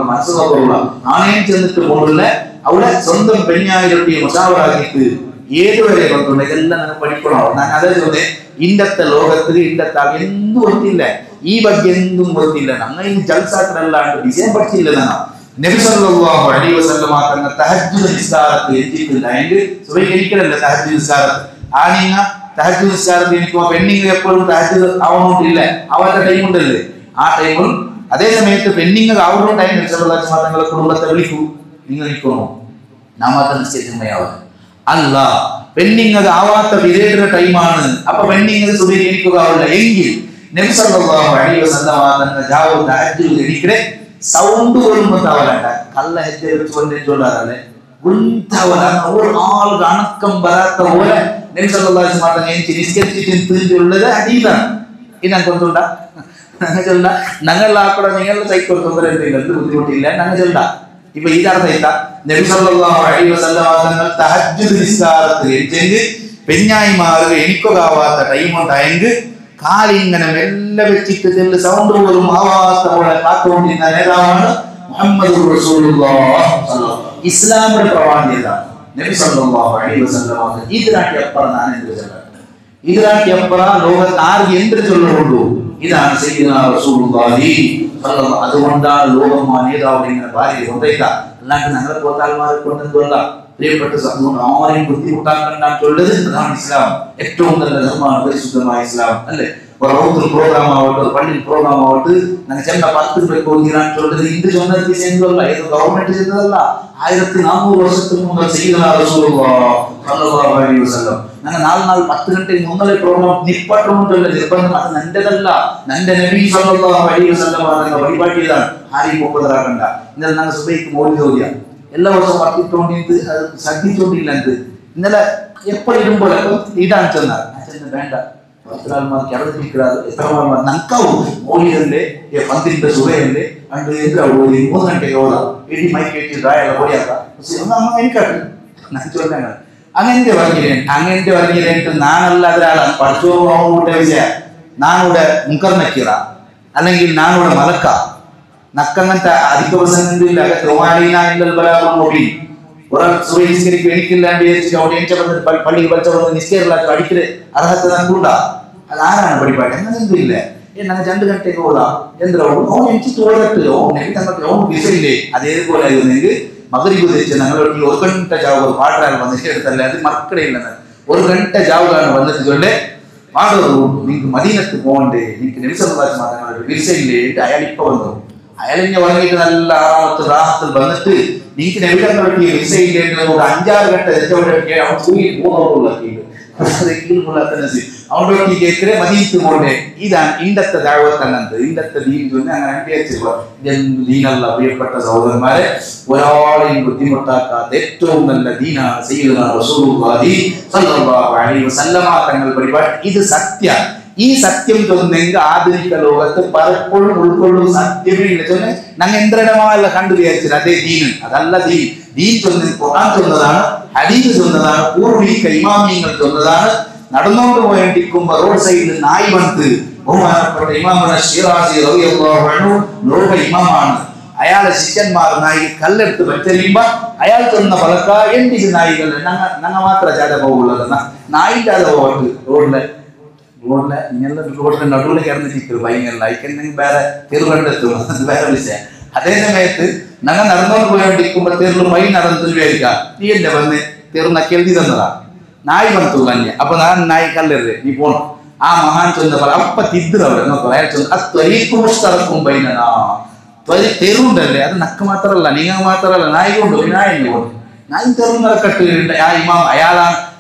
മനസ്സിലുള്ള ആണയം ചെന്നിട്ട് കൊണ്ടുള്ള അവിടെ സ്വന്തം പെഞ്ഞായിരത്തി മുഷാവറാക്കിയിട്ട് ഏതുവരെ കൊണ്ടുണ്ട് ഇതെല്ലാം നിങ്ങൾ പഠിക്കണോ. ഞാൻ അതേ ചോദ്യം ഇണ്ടത്തെ ലോകത്തിൽ ഇണ്ടത്തെ എന്തും ഒത്തില്ല, ഈ ಬಗ್ಗೆ എന്തും ഒത്തില്ല. ഞങ്ങൾ ഈ ജൽസാക്കല്ലാണ്ട് വിജയം പഠിച്ചില്ല. നബി സല്ലല്ലാഹു അലൈഹി വസല്ലം തങ്ങൾ തഹജ്ജുദ് നിസ്കാരത്തിൽ എത്തിയിട്ടില്ല. എങ്കിൽ സുബഹിക്കല്ല തഹജ്ജുദ് നിസ്കാരത്തിൽ ആണിങ്ങ തഹജ്ജുദ് നിസ്കാരത്തിൽ എനിക്ക് പെണ്ണിങ് എപ്പോഴും തഹജ്ജുദ് ആവണോട്ടില്ല, അവരുടെ ടൈം ഉണ്ടല്ലേ. ആ ടൈമും അതേ സമയത്ത് പെണ്ണിങ് ആവുന്ന ടൈം നബി സല്ലല്ലാഹു അലൈഹി വസല്ലം തങ്ങളുടെ കുടുംബത്തെ വിളിക്കൂ, നിങ്ങൾ നിൽക്കണോ നാമത്തെ നിശ്ചയിക്കുന്നയാവും അല്ല. പെണ്ണിങ് ആവാത്ത വിരേടുന്ന ടൈമാണ്. അപ്പൊ പെണ്ണിങ് സുബഹിക്കുക എങ്കിൽ നബി സല്ലല്ലാഹു അലൈഹി വസല്ലം തങ്ങൾ ജാവു തഹജ്ജുദ് എണിക്കരെ സൗണ്ട് പോലും വന്നവരണ്ട കള്ള ഹെജ്ജെ വെച്ചുകൊണ്ടേ ചൊല്ലാറല്ലേ ഗുണ്ടവരാണ്. ഒരു ആൾക്ക് അണക്കം വരാത്ത പോലെ നബി സല്ലല്ലാഹു അലൈഹി വസല്ലം എനിക്ക് നിസ്കരിച്ചിട്ട് തീർന്നുള്ളത് ഹദീസാണ്. ഇതാ കൊണ്ടുണ്ടാ ഞങ്ങൾ ചൊല്ല ഞങ്ങളാക്കൂടെ നിങ്ങളുടെ സൈക്കോൾ തൊന്തര എന്ത് ബുദ്ധിമുട്ടില്ല ഞങ്ങൾ ചൊല്ല. ഇപ്പൊ ഇതർത്ഥം ഇല്ല. നബി സല്ലല്ലാഹു അലൈഹി വസല്ലം തങ്ങൾ തഹജ്ജുദ് നിസ്കാരത്തിൽ എഴുതെങ്കിൽ പെഞ്ഞായിമാർക്ക് എനിക്കൊരാവാത്ത ടൈം ഉണ്ടായെങ്കിൽ കാലിങ്ങനെ മെല്ലെ വെച്ചിട്ട് ചെല്ല് സൗണ്ട് പോലും ആവാത്ത പോലെ കാത്തുകൊണ്ടിരുന്ന നേതാവാണ് മുഹമ്മദ് റസൂലുള്ളാഹ്. ഇസ്ലാമിന്റെ പ്രവാചകനാണ് നബി സല്ലല്ലാഹു അലൈഹി വസല്ലം. ഇതിനാട്ടി അപ്പുറം ഞാൻ എന്ത് ചൊല്ലാം, ഇതിനാട്ടി അപ്പുറം ലോകത്ത് ആർക്ക് എന്ത് ചൊല്ലുകൊണ്ടു. ഇതാണ് സയ്യിദുനാ റസൂലുള്ളാഹി സല്ലല്ലാഹു. അതുകൊണ്ടാണ് ലോകം ആ നേതാവ് ഇങ്ങനെ ഭാര്യ കൊണ്ടേക്ക. അല്ലാണ്ട് ഞങ്ങളെ പോത്താൽമാരെ കൊണ്ടെന്തുള്ള പ്രിയപ്പെട്ട ആരെയും ബുദ്ധിമുട്ടാക്കാൻ ചൊല്ലത്. അതാണ് ഇസ്ലാം. ഏറ്റവും നല്ല ധർമ്മമാണ് പരിശുദ്ധമായ ഇസ്ലാം അല്ലേ. ഒരു റൗത്തിൽ പ്രോഗ്രാം ആവട്ടെ, ഒരു പള്ളിയിൽ പ്രോഗ്രാം ആവട്ടെ, ഞങ്ങൾ ചെന്ന 10 രൂപയ്ക്ക് ഒന്നിനാൻ ചൊല്ലത് ഇന്ത്യ ചൊന്നത് ചെയ്യുന്നതല്ല, ഏത് ഗവൺമെന്റ് ചെയ്യുന്നതല്ല. 1400 വർഷത്തിന് മുമ്പ് സയ്യിദുനാ റസൂലുള്ളാഹി സ്വല്ലല്ലാഹു അലൈഹി വസല്ലം ഞങ്ങൾ 10 ഗಂಟೆಗೆ മുന്നേ പ്രോഗ്രാം നിപ്പട്ടുണ്ടല്ലോ നിർബന്ധം. അത് നന്റെതല്ല, നന്റെ നബി സ്വല്ലല്ലാഹു അലൈഹി വസല്ലം പറഞ്ഞ പരിപാടിയിലാണ്. ആരെയും ഒപ്പതരാക്കണ്ട. ഇന്നലെ ഞങ്ങൾ സുബൈക്ക് മൗലിദ് ഓതിയ എല്ലാ വർഷവും വർത്തിട്ടുകൊണ്ടിട്ട് അത് ശ്രദ്ധിച്ചുകൊണ്ടില്ല. ഇന്നലെ എപ്പോഴും ഇടുമ്പോൾ ഇടാൻ ചെന്നാൽ വേണ്ട ഒരാൾമാർക്ക് ഇറങ്ങിയിരിക്കാറ് എത്രമാർ നക്കാവും മൗലിദല്ലേ പന്തിന്റെ സുബയല്ലേ അണ്ട് 3 ഗಂಟೆಗೆ ഓതാം. ഇടി മൈക്കേറ്റ് ഡ്രായല്ല ഓടിയാക്കാം എനിക്കാട്ട് ഞാൻ ചൊല്ലാണ്. അങ്ങനത്തെ പറഞ്ഞിട്ട് നാനല്ല ഒരാളാണ് പഠിച്ചോട്ടെ വിജയ നാനിവിടെ മുക്കർനക്കീറ അല്ലെങ്കിൽ നാനിവിടെ മലക്ക നക്കങ്ങനത്തെ അധിക പ്രസംഗമില്ല. ഒരാൾ സുഖീകരിക്കും എനിക്കില്ലാണ്ട് പള്ളിയിൽ പഠിച്ച നിസ്കരില്ലാത്ത അടിക്കല് അർഹത നമുക്കുണ്ടാ. അത് ആരാണ് പഠിപ്പാട്ട് അങ്ങനെയൊന്നുമില്ല. ഞങ്ങൾ 2 ഗಂಟೆಗೆ ഓടാം എന്തിനാവും ഓൻ എനിക്ക് തോന്നിട്ട് ഓൻ വിസയില്ലേ. അതേപോലെ ആയിരുന്നെങ്കിൽ മഗ്‌രിബ് വെച്ച് ഞങ്ങളോട് 1 ಗಂಟೆ ജാവ് പാട്ടാണ് വന്നിട്ട് എടുത്തല്ലേ. അത് മക്കളയില്ലെന്ന് 1 ಗಂಟೆ ജാവുകാണ് വന്നിട്ട് ചൊല്ലേ പാടുള്ളൂ. നിങ്ങൾക്ക് മദീനത്ത് പോകണ്ടേ, നിങ്ങൾക്ക് നബി സല്ലല്ലാഹു അലൈഹി വസല്ലം വിസയില്ലേ. അയാൾ ഇപ്പൊ വന്നു. അയാളിങ്ങനെ വന്നിട്ട് നല്ല റാഹത്തിൽ വന്നിട്ട് നിങ്ങൾക്ക് നബിതങ്ങളുടെ വിസയില്ലേ 5-6 ಗಂಟೆ അവൻ സൂര്യൻ പോകുന്നുള്ളൂ. അവനോട് കേൾക്കേ മദീനത്ത് പോകണ്ടേ. ഇതാണ് ഇണ്ടത്തെ ദഅവത്ത്, ഇണ്ടത്തെ ദീൻ അങ്ങനെ ദീനല്ല. പ്രിയപ്പെട്ട സഹോദരന്മാരെ, ഒരാളെയും ബുദ്ധിമുട്ടാക്കാത്ത ഏറ്റവും നല്ല ദീനാണ് സയ്യിദുനാ റസൂലുള്ളാഹി സ്വല്ലല്ലാഹു അലൈഹി വസല്ലം തങ്ങൾ പരിപാടി. ഇത് സത്യം. ഈ സത്യം ചൊന്നെങ്കിൽ ആധുനിക ലോകത്ത് പലപ്പോഴും ഉൾക്കൊള്ളും സത്യമേ ഇല്ല. ചൊന്നെ ഞങ്ങൾ യന്ത്രണമായല്ല കണ്ടു വിചാരിച്ചത് അതേ ദീന്. അതല്ല ദീൻ. ദീൻ ചൊന്ന് ഖുർആൻ ചൊന്നതാണ്, ഹദീസ് ചൊന്നതാണ്, പൂർവിക ഇമാമിയങ്ങൾ ചൊന്നതാണ്. നടന്നുകൊണ്ട് പോയിട്ടിരിക്കുമ്പോ റോഡ് സൈഡിൽ നായി വന്ന് ബഹുമാനപ്പെട്ട ഇമാമുന ശിറാസി റളിയല്ലാഹു അൻഹു ലോക ഇമാമാണ്. അയാളെ ശിഷ്യന്മാർ നായി കല്ലെടുത്ത് വെച്ചെറിയുമ്പോ അയാൾ ചൊന്ന പലക്ക എന്തിന് നായികൾ ഞങ്ങൾ മാത്രം ജാഥ പോകുള്ളത് നായി ജാഥ പോകട്ട് റോഡിലെ റോഡിന്റെ നടുവിൽ കിടന്നിട്ട് ഭയങ്കര ലൈക്കെങ്കിൽ വേറെ തെരുവണ്ടെത്തും. അത് വേറെ വിഷയം. അതേ സമയത്ത് ഞങ്ങൾ നടന്നുകൊണ്ട് പോയിട്ടിരിക്കുമ്പോ തെരുവ് വഴി നടന്നു വിചാരിക്കാം നീ എന്നെ വന്ന് തെരുന്നൊക്കെ എഴുതി തന്നതാ നായി വന്നു തന്നെ. അപ്പൊ ഞാൻ നായി കല്ലരുത് നീ പോണം. ആ മഹാൻ ചൊന്ന പോലെ അപ്പ തിദ്രവർ നോക്കാം. അയാൾ ചൊന്നും ബൈനനാ തെരുവുണ്ടല്ലേ. അത് നക്ക് മാത്രല്ല നിങ്ങൾ മാത്രല്ല നായി കൊണ്ട് നായിനെ കൊണ്ട് നായി തെരുവ് നടക്കട്ട്. ആ ഇമാം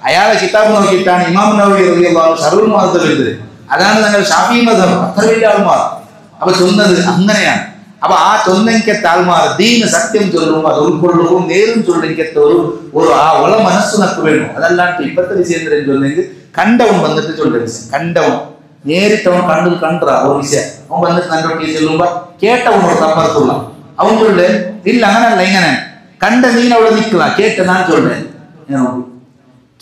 അയാളെ കിതാബ് നോക്കിയിട്ടാണ് ഇമാം നവവി റളിയല്ലാഹു അൻഹു ശറഉൽ മുഹദ്ദബ് എഴുതുന്നത്. അതാണ് ഞങ്ങൾ ഷാഫി മദ്ഹബ്. അത്ര വലിയ ആൾമാർ അപ്പൊ ചൊന്നത് അങ്ങനെയാണ്. അപ്പൊ ആ ചൊന്നെങ്കത്തെ ആൾമാർ ദീന് സത്യം ചൊല്ലും, അത് ഉൾക്കൊള്ളും, നേരും ചൊല്ലെങ്കത്തെ ഒരു ആ ഉള മനസ്സ് നക്ക് വേണം. അതല്ലാണ്ട് ഇപ്പത്തെ വിജയേന്ദ്രൻ ചൊന്നെങ്കിൽ കണ്ടവൻ വന്നിട്ട് ചൊല്ലുന്ന വിഷയം കണ്ടവൻ നേരിട്ടവൻ കണ്ടിൽ കണ്ടാ ഒരു വിഷയം അവൻ വന്നിട്ട് നല്ലൊട്ടി ചെല്ലുമ്പോ കേട്ടവനോട് അപ്പുറത്തുള്ള അവൻ ചൊല്ലേ ഇല്ല അങ്ങനല്ല ഇങ്ങനെ കണ്ട നീൻ അവിടെ നിൽക്കുക കേട്ട ഞാൻ ചൊല്ലേ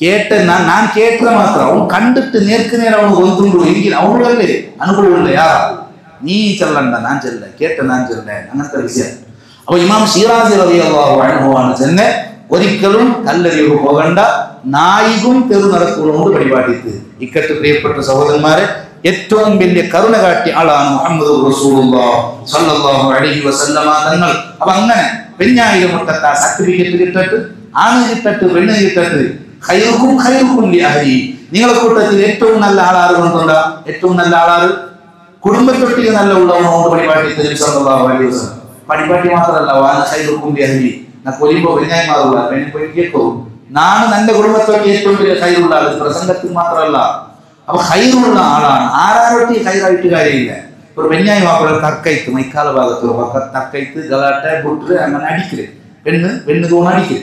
കേട്ട ഞാൻ കേട്ടത് മാത്രം അവൻ കണ്ടിട്ട് നേർക്ക് നേരം അവന് ഒന്നുണ്ടോ എങ്കിൽ അവനല്ലേ അനുഭവമില്ല യാറാ നീ ചെല്ലണ്ട ഞാൻ ചെല്ല കേട്ട ഞാൻ ചെല്ലേ അങ്ങനത്തെ വിഷയം. അപ്പൊ ഇമാം ഷിറാസി റളിയല്ലാഹു അൻഹു ആണ് ചെന്നെ ഒരിക്കലും കല്ലെറിയൊക്കെ പോകണ്ട നായികും തെരു നടക്കുകൊണ്ട് പരിപാടിയിട്ട് ഇക്കട്ട് പ്രിയപ്പെട്ട സഹോദരന്മാരെ ഏറ്റവും വലിയ കരുണ കാട്ടിയ ആളാണ് മുഹമ്മദ് റസൂലുള്ളാഹി സ്വല്ലല്ലാഹു അലൈഹി വസല്ലമ തങ്ങൾ. അപ്പൊ അങ്ങനെ പെഞ്ഞായിരം മുട്ടത്ത സർട്ടിഫിക്കറ്റ് കിട്ടട്ട് ആണ് കിട്ടട്ട് പെണ്ണ് കിട്ടട്ട് ഖൈറുക്കും ഖൈറുക്കും ലി അഹ്ലി നിങ്ങളുടെ കൂട്ടത്തിൽ ഏറ്റവും നല്ല ആളാറ് കൊണ്ടുണ്ടാ ഏറ്റവും നല്ല ആളാറ് കുടുംബത്തൊട്ടിൽ നല്ല ഉള്ളവനോട് പരിപാടി നബി സല്ലല്ലാഹു അലൈഹി വസല്ലം പരിപാടി മാത്രമല്ല വാന ഖൈറുക്കും ലി അഹ്ലി na കൊലിമ്പോ പെഞ്ഞായിമാറുള്ള പെണ്ണ് പോയി കേൾക്കൂ നാണ് നല്ല കുടുംബത്തൊക്കെ ഏറ്റവും വലിയ ഖൈറുള്ള ആള് പ്രസംഗത്തിൽ മാത്രമല്ല. അപ്പൊ ഖൈറുള്ള ആളാണ് ആരാരൊട്ടി ഖൈറായിട്ട് കാര്യമില്ല. ഒരു പെഞ്ഞായി മാപ്പിള തർക്കയത്ത് മൈക്കാല ഭാഗത്ത് തർക്കയത്ത് ഗലാട്ട ബുട്ട് അങ്ങനെ അടിക്കല് പെണ്ണ് തോന്ന് അടിക്കല്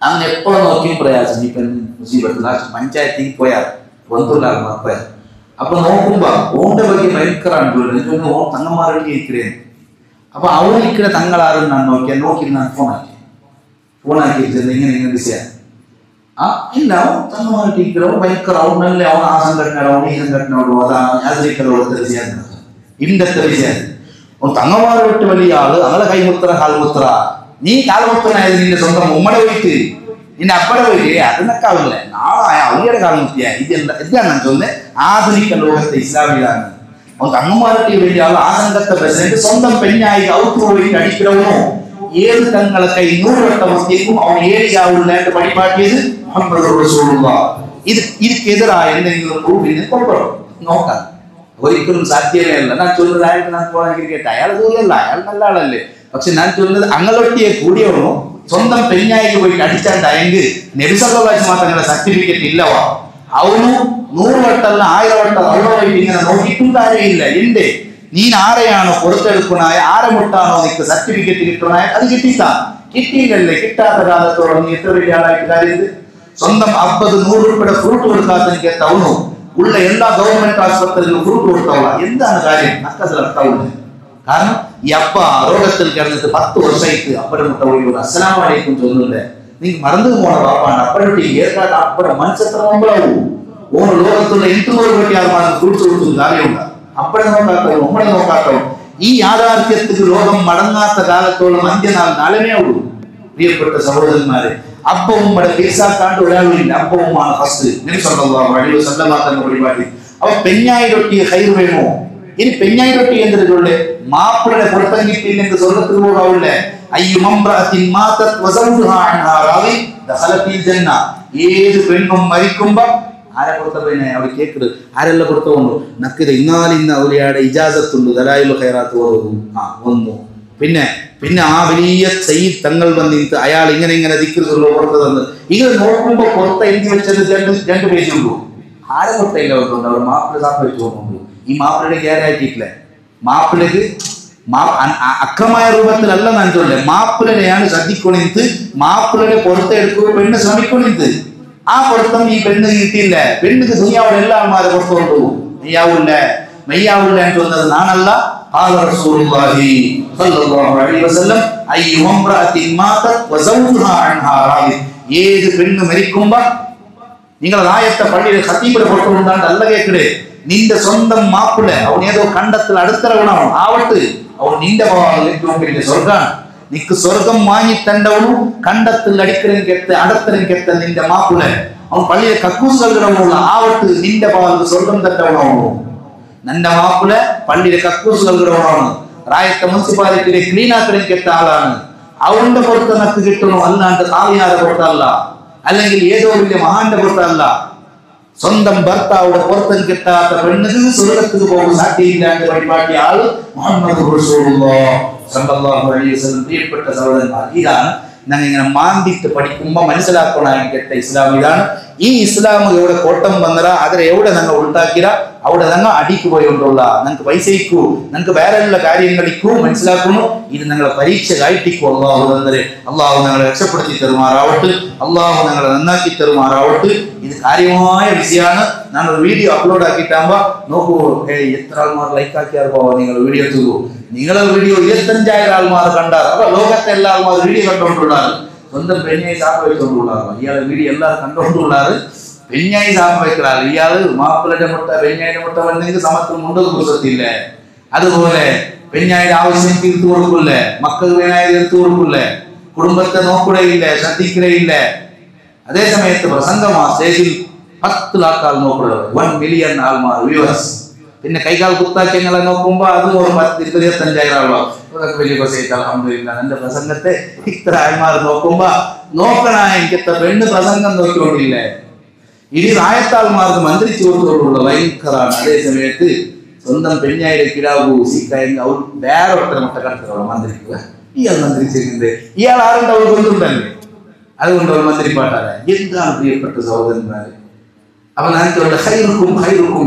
അങ്ങനെ എപ്പോഴും നോക്കിയും പ്രയാസം ഈ പെണ്ണ് മുസീബത്ത് പഞ്ചായത്തിൽ പോയാൽ ഒന്നുമില്ലാതെ മക്കളെ. അപ്പൊ നോക്കുമ്പോ ഓന്റെ ಬಗ್ಗೆ ഭയങ്കരമാണ് ഓ തങ്ങന്മാരുടെ ഇരിக்கிறேன். അപ്പൊ അവരിക്കടെ തങ്ങളാരും ഞാൻ നോക്കി ഞാൻ ഫോണാക്കി ഇങ്ങനെ വിഷയം ഇല്ല അവൻ തങ്ങന്മാരുടെ ഇരിக்கிறവൻ ഭയങ്കര അവൻ നല്ല അവൻ ആ സംഘടനയോട് ഈ സംഘടനയോടോ അതാണ് അതിരിക്കലോട് വിഷയം ഇണ്ടത്തെ വിഷയം തങ്ങന്മാരെ വിട്ട് വലിയ ആള് അവളെ കൈമുത്ര കാൽമുത്ര നീ കാൽമുത്രനായത് നിന്റെ സ്വന്തം ഉമ്മടെ പോയിട്ട് നിന്റെ അപ്പടെ പോയിട്ട് അതിനൊക്കെ ആവില്ല നാളായ അവരുടെ കാൽമുത്തിയ ഇതാണ് ചൊന്നെ ആധുനിക ലോകത്തെ ഇസ്ലാമിലാണ്. അവൻ തങ്ങന്മാരുടെ വലിയ ആൾ ആ സംഘത്തെ പ്രസിഡന്റ് സ്വന്തം പെഞ്ഞായി ഔത്ത് പോയിട്ട് അടിക്കണമോ ഏത് തങ്ങളെ കൈ 100 വട്ടം വസ്തിക്കും അവൻ ഏഴിയാവുള്ളതായിട്ട് പരിപാടിയത് മുഹമ്മദ് റസൂലുള്ളാഹി. ഇതിക്കെതിരായ എന്തെങ്കിലും പ്രൂഫിന് കൊണ്ടുവരും നോക്കാം. ഒരിക്കലും സാധ്യമേ അല്ല. ഞാൻ ചൊല്ലുന്നത് അയാൾക്ക് ഞാൻ പോകണമെങ്കിൽ കേട്ടെ അയാൾ ദൂരല്ല അയാൾ നല്ല ആളല്ലേ. പക്ഷെ ഞാൻ ചൊല്ലുന്നത് അങ്ങളൊട്ടിയെ കൂടിയവണോ സ്വന്തം പെഞ്ഞായിക്ക് പോയിട്ട് അടിച്ചാണ്ടായെങ്കിൽ നബി സല്ലല്ലാഹു അലൈഹി വസല്ലം തങ്ങളുടെ സർട്ടിഫിക്കറ്റ് ഇല്ലവാ അവನು 100 വട്ടല്ല 1000 വട്ടം അവളായിട്ട് ഇങ്ങനെ നോക്കിയിട്ടും കാര്യമില്ല. എന്റെ നീ ആരെയാണോ പുറത്തെടുക്കണായ ആരെ മുട്ടാണോ നിനക്ക് സർട്ടിഫിക്കറ്റ് കിട്ടണായ അത് കിട്ടിയില്ലല്ലേ. കിട്ടാത്ത കാലത്തോളം നീ എത്ര വലിയ ആളായിട്ട് കാര്യം. സ്വന്തം 50-100 രൂപയുടെ ഫ്രൂട്ട് കൊടുക്കാത്ത എനിക്ക് എത്തവണു ഉള്ള എല്ലാ ഗവൺമെന്റ് ആശുപത്രിയിലും ഫ്രൂട്ട് കൊടുത്തവള എന്താണ് കാര്യം നക്കത്തിലർത്താവുന്നത്. കാരണം ഈ അപ്പ രോഗത്തിൽ കിടന്നിട്ട് 10 വർഷമായിട്ട് അപ്പടെ മുട്ട ഒഴിവ് അസ്സലാമു അലൈക്കും ചൊല്ലുന്നില്ലേ. നീ മറന്നു പോണ പാപ്പാണ് അപ്പഴൊട്ടി ഏർക്കാട്ട് അപ്പടെ മനസ്സെത്ര മുമ്പിലാവൂ ഓരോ ലോകത്തുള്ള 800 കോടി ആൾമാർ ഫ്രൂട്ട്സ് കൊടുത്തു കാര്യമുണ്ട്. അപ്പടെ നോക്കാത്തവോ നമ്മളെ നോക്കാത്തവോ ഈ യാഥാർത്ഥ്യത്തിന് ലോകം മടങ്ങാത്ത കാലത്തോളം അന്ത്യനാൾ നാളെ ഉള്ളൂ. പ്രിയപ്പെട്ട സഹോദരന്മാരെ അപ്പവും കേസാക്കാണ്ട് ഒരാളില്ല. അപ്പവുമാണ് ഫസ്റ്റ് നബി സല്ലല്ലാഹു അലൈഹി വസല്ലം തന്റെ പരിപാടി. അപ്പൊ പെഞ്ഞായി റൊട്ടിയെ ഖൈർ വേണോ? ഇനി പെഞ്ഞായി റൊട്ടി എന്തിനുള്ളേ മാപ്പിളയുടെ പുറത്തം കിട്ടിയില്ലെങ്കിൽ സ്വർഗത്തിൽ പോകാവില്ലേ. ഏത് പെണ്ണും മരിക്കുമ്പോ ആരെ പുറത്ത പെണ്ണെ അവർ കേക്കട് ആരെല്ലാം പുറത്തുകൊണ്ടു നക്കിത് ഇന്നാലിന്ന അവരുടെ ഇജാസത്തുണ്ട് ദലായിലു ഖൈറാത്ത് ഒന്നു പിന്നെ ആ വലിയ സയ്യിദ് തങ്ങൾ വന്നിട്ട് അയാൾ ഇങ്ങനെ ദിക്റുള്ള പുറത്ത് തന്ന് ഇങ്ങനെ നോക്കുമ്പോ പുറത്ത് എഴുതി വെച്ചത് രണ്ട് പേജുള്ളൂ. ആരെ പുറത്തല്ല വെക്കുന്നുണ്ട് അവർ മാപ്പിള സാപ്പ് വെച്ച് നോക്കുന്നുള്ളൂ. ഈ മാപ്പിളയുടെ ഗ്യാരായിട്ടില്ലേ മാപ്പിളക്ക് അക്രമായ രൂപത്തിലല്ല ഞാൻ ചൊല്ലേ മാപ്പിളനെയാണ് ശ്രദ്ധിക്കൊണിത്ത് മാപ്പിളനെ പുറത്തെടുക്കുക പെണ്ണ് ശ്രമിക്കൊണിത്ത് ആ പുറത്തും ഈ പെണ്ണ് കിട്ടിയില്ല. പെണ്ണിക്ക് ദുനിയാവുള്ള എല്ലാ ആൾമാരെ പുറത്തു കൊണ്ടുപോകും മെയ്യാവില്ല എന്ന് ചൊന്നത് നാണല്ല. ഏത് പെണ്ണ് മരിക്കുമ്പോ നിങ്ങൾ ആയത്തെ പള്ളിയിൽ ഖതീബിനെ പുറത്തുകൊണ്ടാണ്ട് അല്ല കേക്കടേ നിന്റെ സ്വന്തം മാപ്പിള അവൻ ഏതോ കണ്ടത്തിൽ അടുത്തറവണോ ആവട്ട് അവൻ നിന്റെ ഭാഗം ഏറ്റവും വലിയ സ്വർഗാണ്. നിക്ക് സ്വർഗം വാങ്ങി തണ്ടവണു കണ്ടത്തിൽ അടിക്കലും കെട്ട് അടത്തലും കെട്ട നിന്റെ മാപ്പിള അവൻ പള്ളിയെ കക്കൂസ് നൽകണമുള്ള ആവട്ട് നിന്റെ ഭാഗത്ത് സ്വർഗം തട്ടവണോ നിന്റെ മാപ്പിള പള്ളിയിലെ കക്കൂസ് നൽകണമാണ്. റായത്തെ മുനിസിപ്പാലിറ്റിയിലെ ക്ലീനാക്കലും കെട്ട ആളാണ്. അവന്റെ പുറത്ത് നക്ക് കിട്ടണോ അല്ലാണ്ട് താലിയാരെ പുറത്തല്ല അല്ലെങ്കിൽ ഏതോ വലിയ മഹാന്റെ പുറത്തല്ല. സ്വന്തം ഭർത്താവിടെ പുറത്തും കിട്ടാത്ത പെണ്ണുകൾ സ്വർഗത്തിൽ പോകുന്ന സാധ്യയില്ലാണ്ട് പരിപാടിയ ആള് മുഹമ്മദ് റസൂലുള്ളാഹി സ്വല്ലല്ലാഹു അലൈഹി വസല്ലം. പ്രിയപ്പെട്ട സഹോദരന്മാർ ഇതാണ് ഞങ്ങൾ ഇങ്ങനെ മാന്തിട്ട് പഠിക്കുമ്പോൾ മനസ്സിലാക്കണമെങ്കിൽ കേട്ട ഇസ്ലാം ഇതാണ്. ഈ ഇസ്ലാം എവിടെ കോട്ടം വന്നറ അതിനെ എവിടെ ഞങ്ങൾ ഉൾട്ടാക്കിര അവിടെ ഞങ്ങൾ അടിക്ക് പോയോണ്ടുള്ള ഞങ്ങൾക്ക് പൈസയ്ക്കൂ ഞങ്ങൾക്ക് വേറെ ഉള്ള കാര്യങ്ങളിക്കൂ മനസ്സിലാക്കുന്നു ഇത് ഞങ്ങളെ പരീക്ഷകായിട്ടിക്കൂ അള്ളാഹു തന്നരെ അള്ളാഹു ഞങ്ങളെ രക്ഷപ്പെടുത്തി തരുമാറാവട്ടെ അള്ളാഹു ഞങ്ങളെ നന്നാക്കി തരുമാറാവട്ടെ ഇത് കാര്യമായ വിഷയമാണ് ഞങ്ങൾ വീഡിയോ അപ്ലോഡ് ആക്കിയിട്ടാകുമ്പോ നോക്കൂ എത്ര ആൾമാർ ലൈക്ക് ആക്കിയാർക്കോ നിങ്ങൾ വീഡിയോ ചെയ്തു നിങ്ങളെ വീഡിയോ 25,000 ആൾമാർ കണ്ടാർ അപ്പൊ ലോകത്തെ എല്ലാ ആൾമാർ വീഡിയോ കണ്ടുകൊണ്ടുള്ളാറ് സ്വന്തം പെണ്ണായി സാപ്പ് വെച്ചുകൊണ്ടുള്ളാറ് ഇയാളെ വീഡിയോ എല്ലാവരും കണ്ടുകൊണ്ടുള്ളാറ് പെണ്ണായി സാപ്പ് വെക്കാറ് ഇയാള് മാപ്പിളയുടെ മുട്ട പെണ്ണായുടെ മുട്ട വന്നെങ്കിൽ സമത്വം മുണ്ടത് കുറിച്ചില്ലേ അതുപോലെ പെണ്ണായുടെ ആവശ്യം തീർത്തു കൊടുക്കില്ലേ മക്കൾ വേണായി തീർത്തു കൊടുക്കില്ലേ കുടുംബത്തെ നോക്കുകയില്ലേ ശ്രദ്ധിക്കുകയില്ലേ അതേ സമയത്ത് പ്രസംഗമാ സ്റ്റേജിൽ 10 lakh ആൾ നോക്കുന്നത് 1 million ആൾമാർ വ്യൂവേഴ്സ് പിന്നെ കൈകാൽ കുത്താക്കിയങ്ങളെ നോക്കുമ്പോ അത് ഒരു 10-25,000 ആളോ അതൊക്കെ വലിയ പ്രസംഗിച്ച അൽഹംദുലില്ലാഹ് എന്റെ പ്രസംഗത്തെ ഇത്ര ആൾമാർ നോക്കുമ്പോ നോക്കണ എനിക്കത്തെ പെണ്ണ് പ്രസംഗം നോക്കിക്കൊണ്ടില്ലേ ഇനി റായത്താൾമാർക്ക് മന്ത്രിച്ചു കൊടുത്തോടുള്ള ഭയങ്കരമാണ് അതേ സമയത്ത് സ്വന്തം പെണ്ണായുടെ കിടാവൂ സീക്കായെങ്കിൽ അവർ വേറെ ഒട്ടര മുട്ട കടത്തുള്ള മന്ത്രിക്കുക ഇയാൾ മന്ത്രിച്ചിരുന്നത് ഇയാൾ ആരുടെ അവർ കൊണ്ടുണ്ടല്ലേ അതുകൊണ്ട് അവർ മന്ത്രിപ്പാട്ടാണ് എന്താണ് പ്രിയപ്പെട്ട സഹോദരന്മാര് അപ്പൊ ഞാനിവിടെ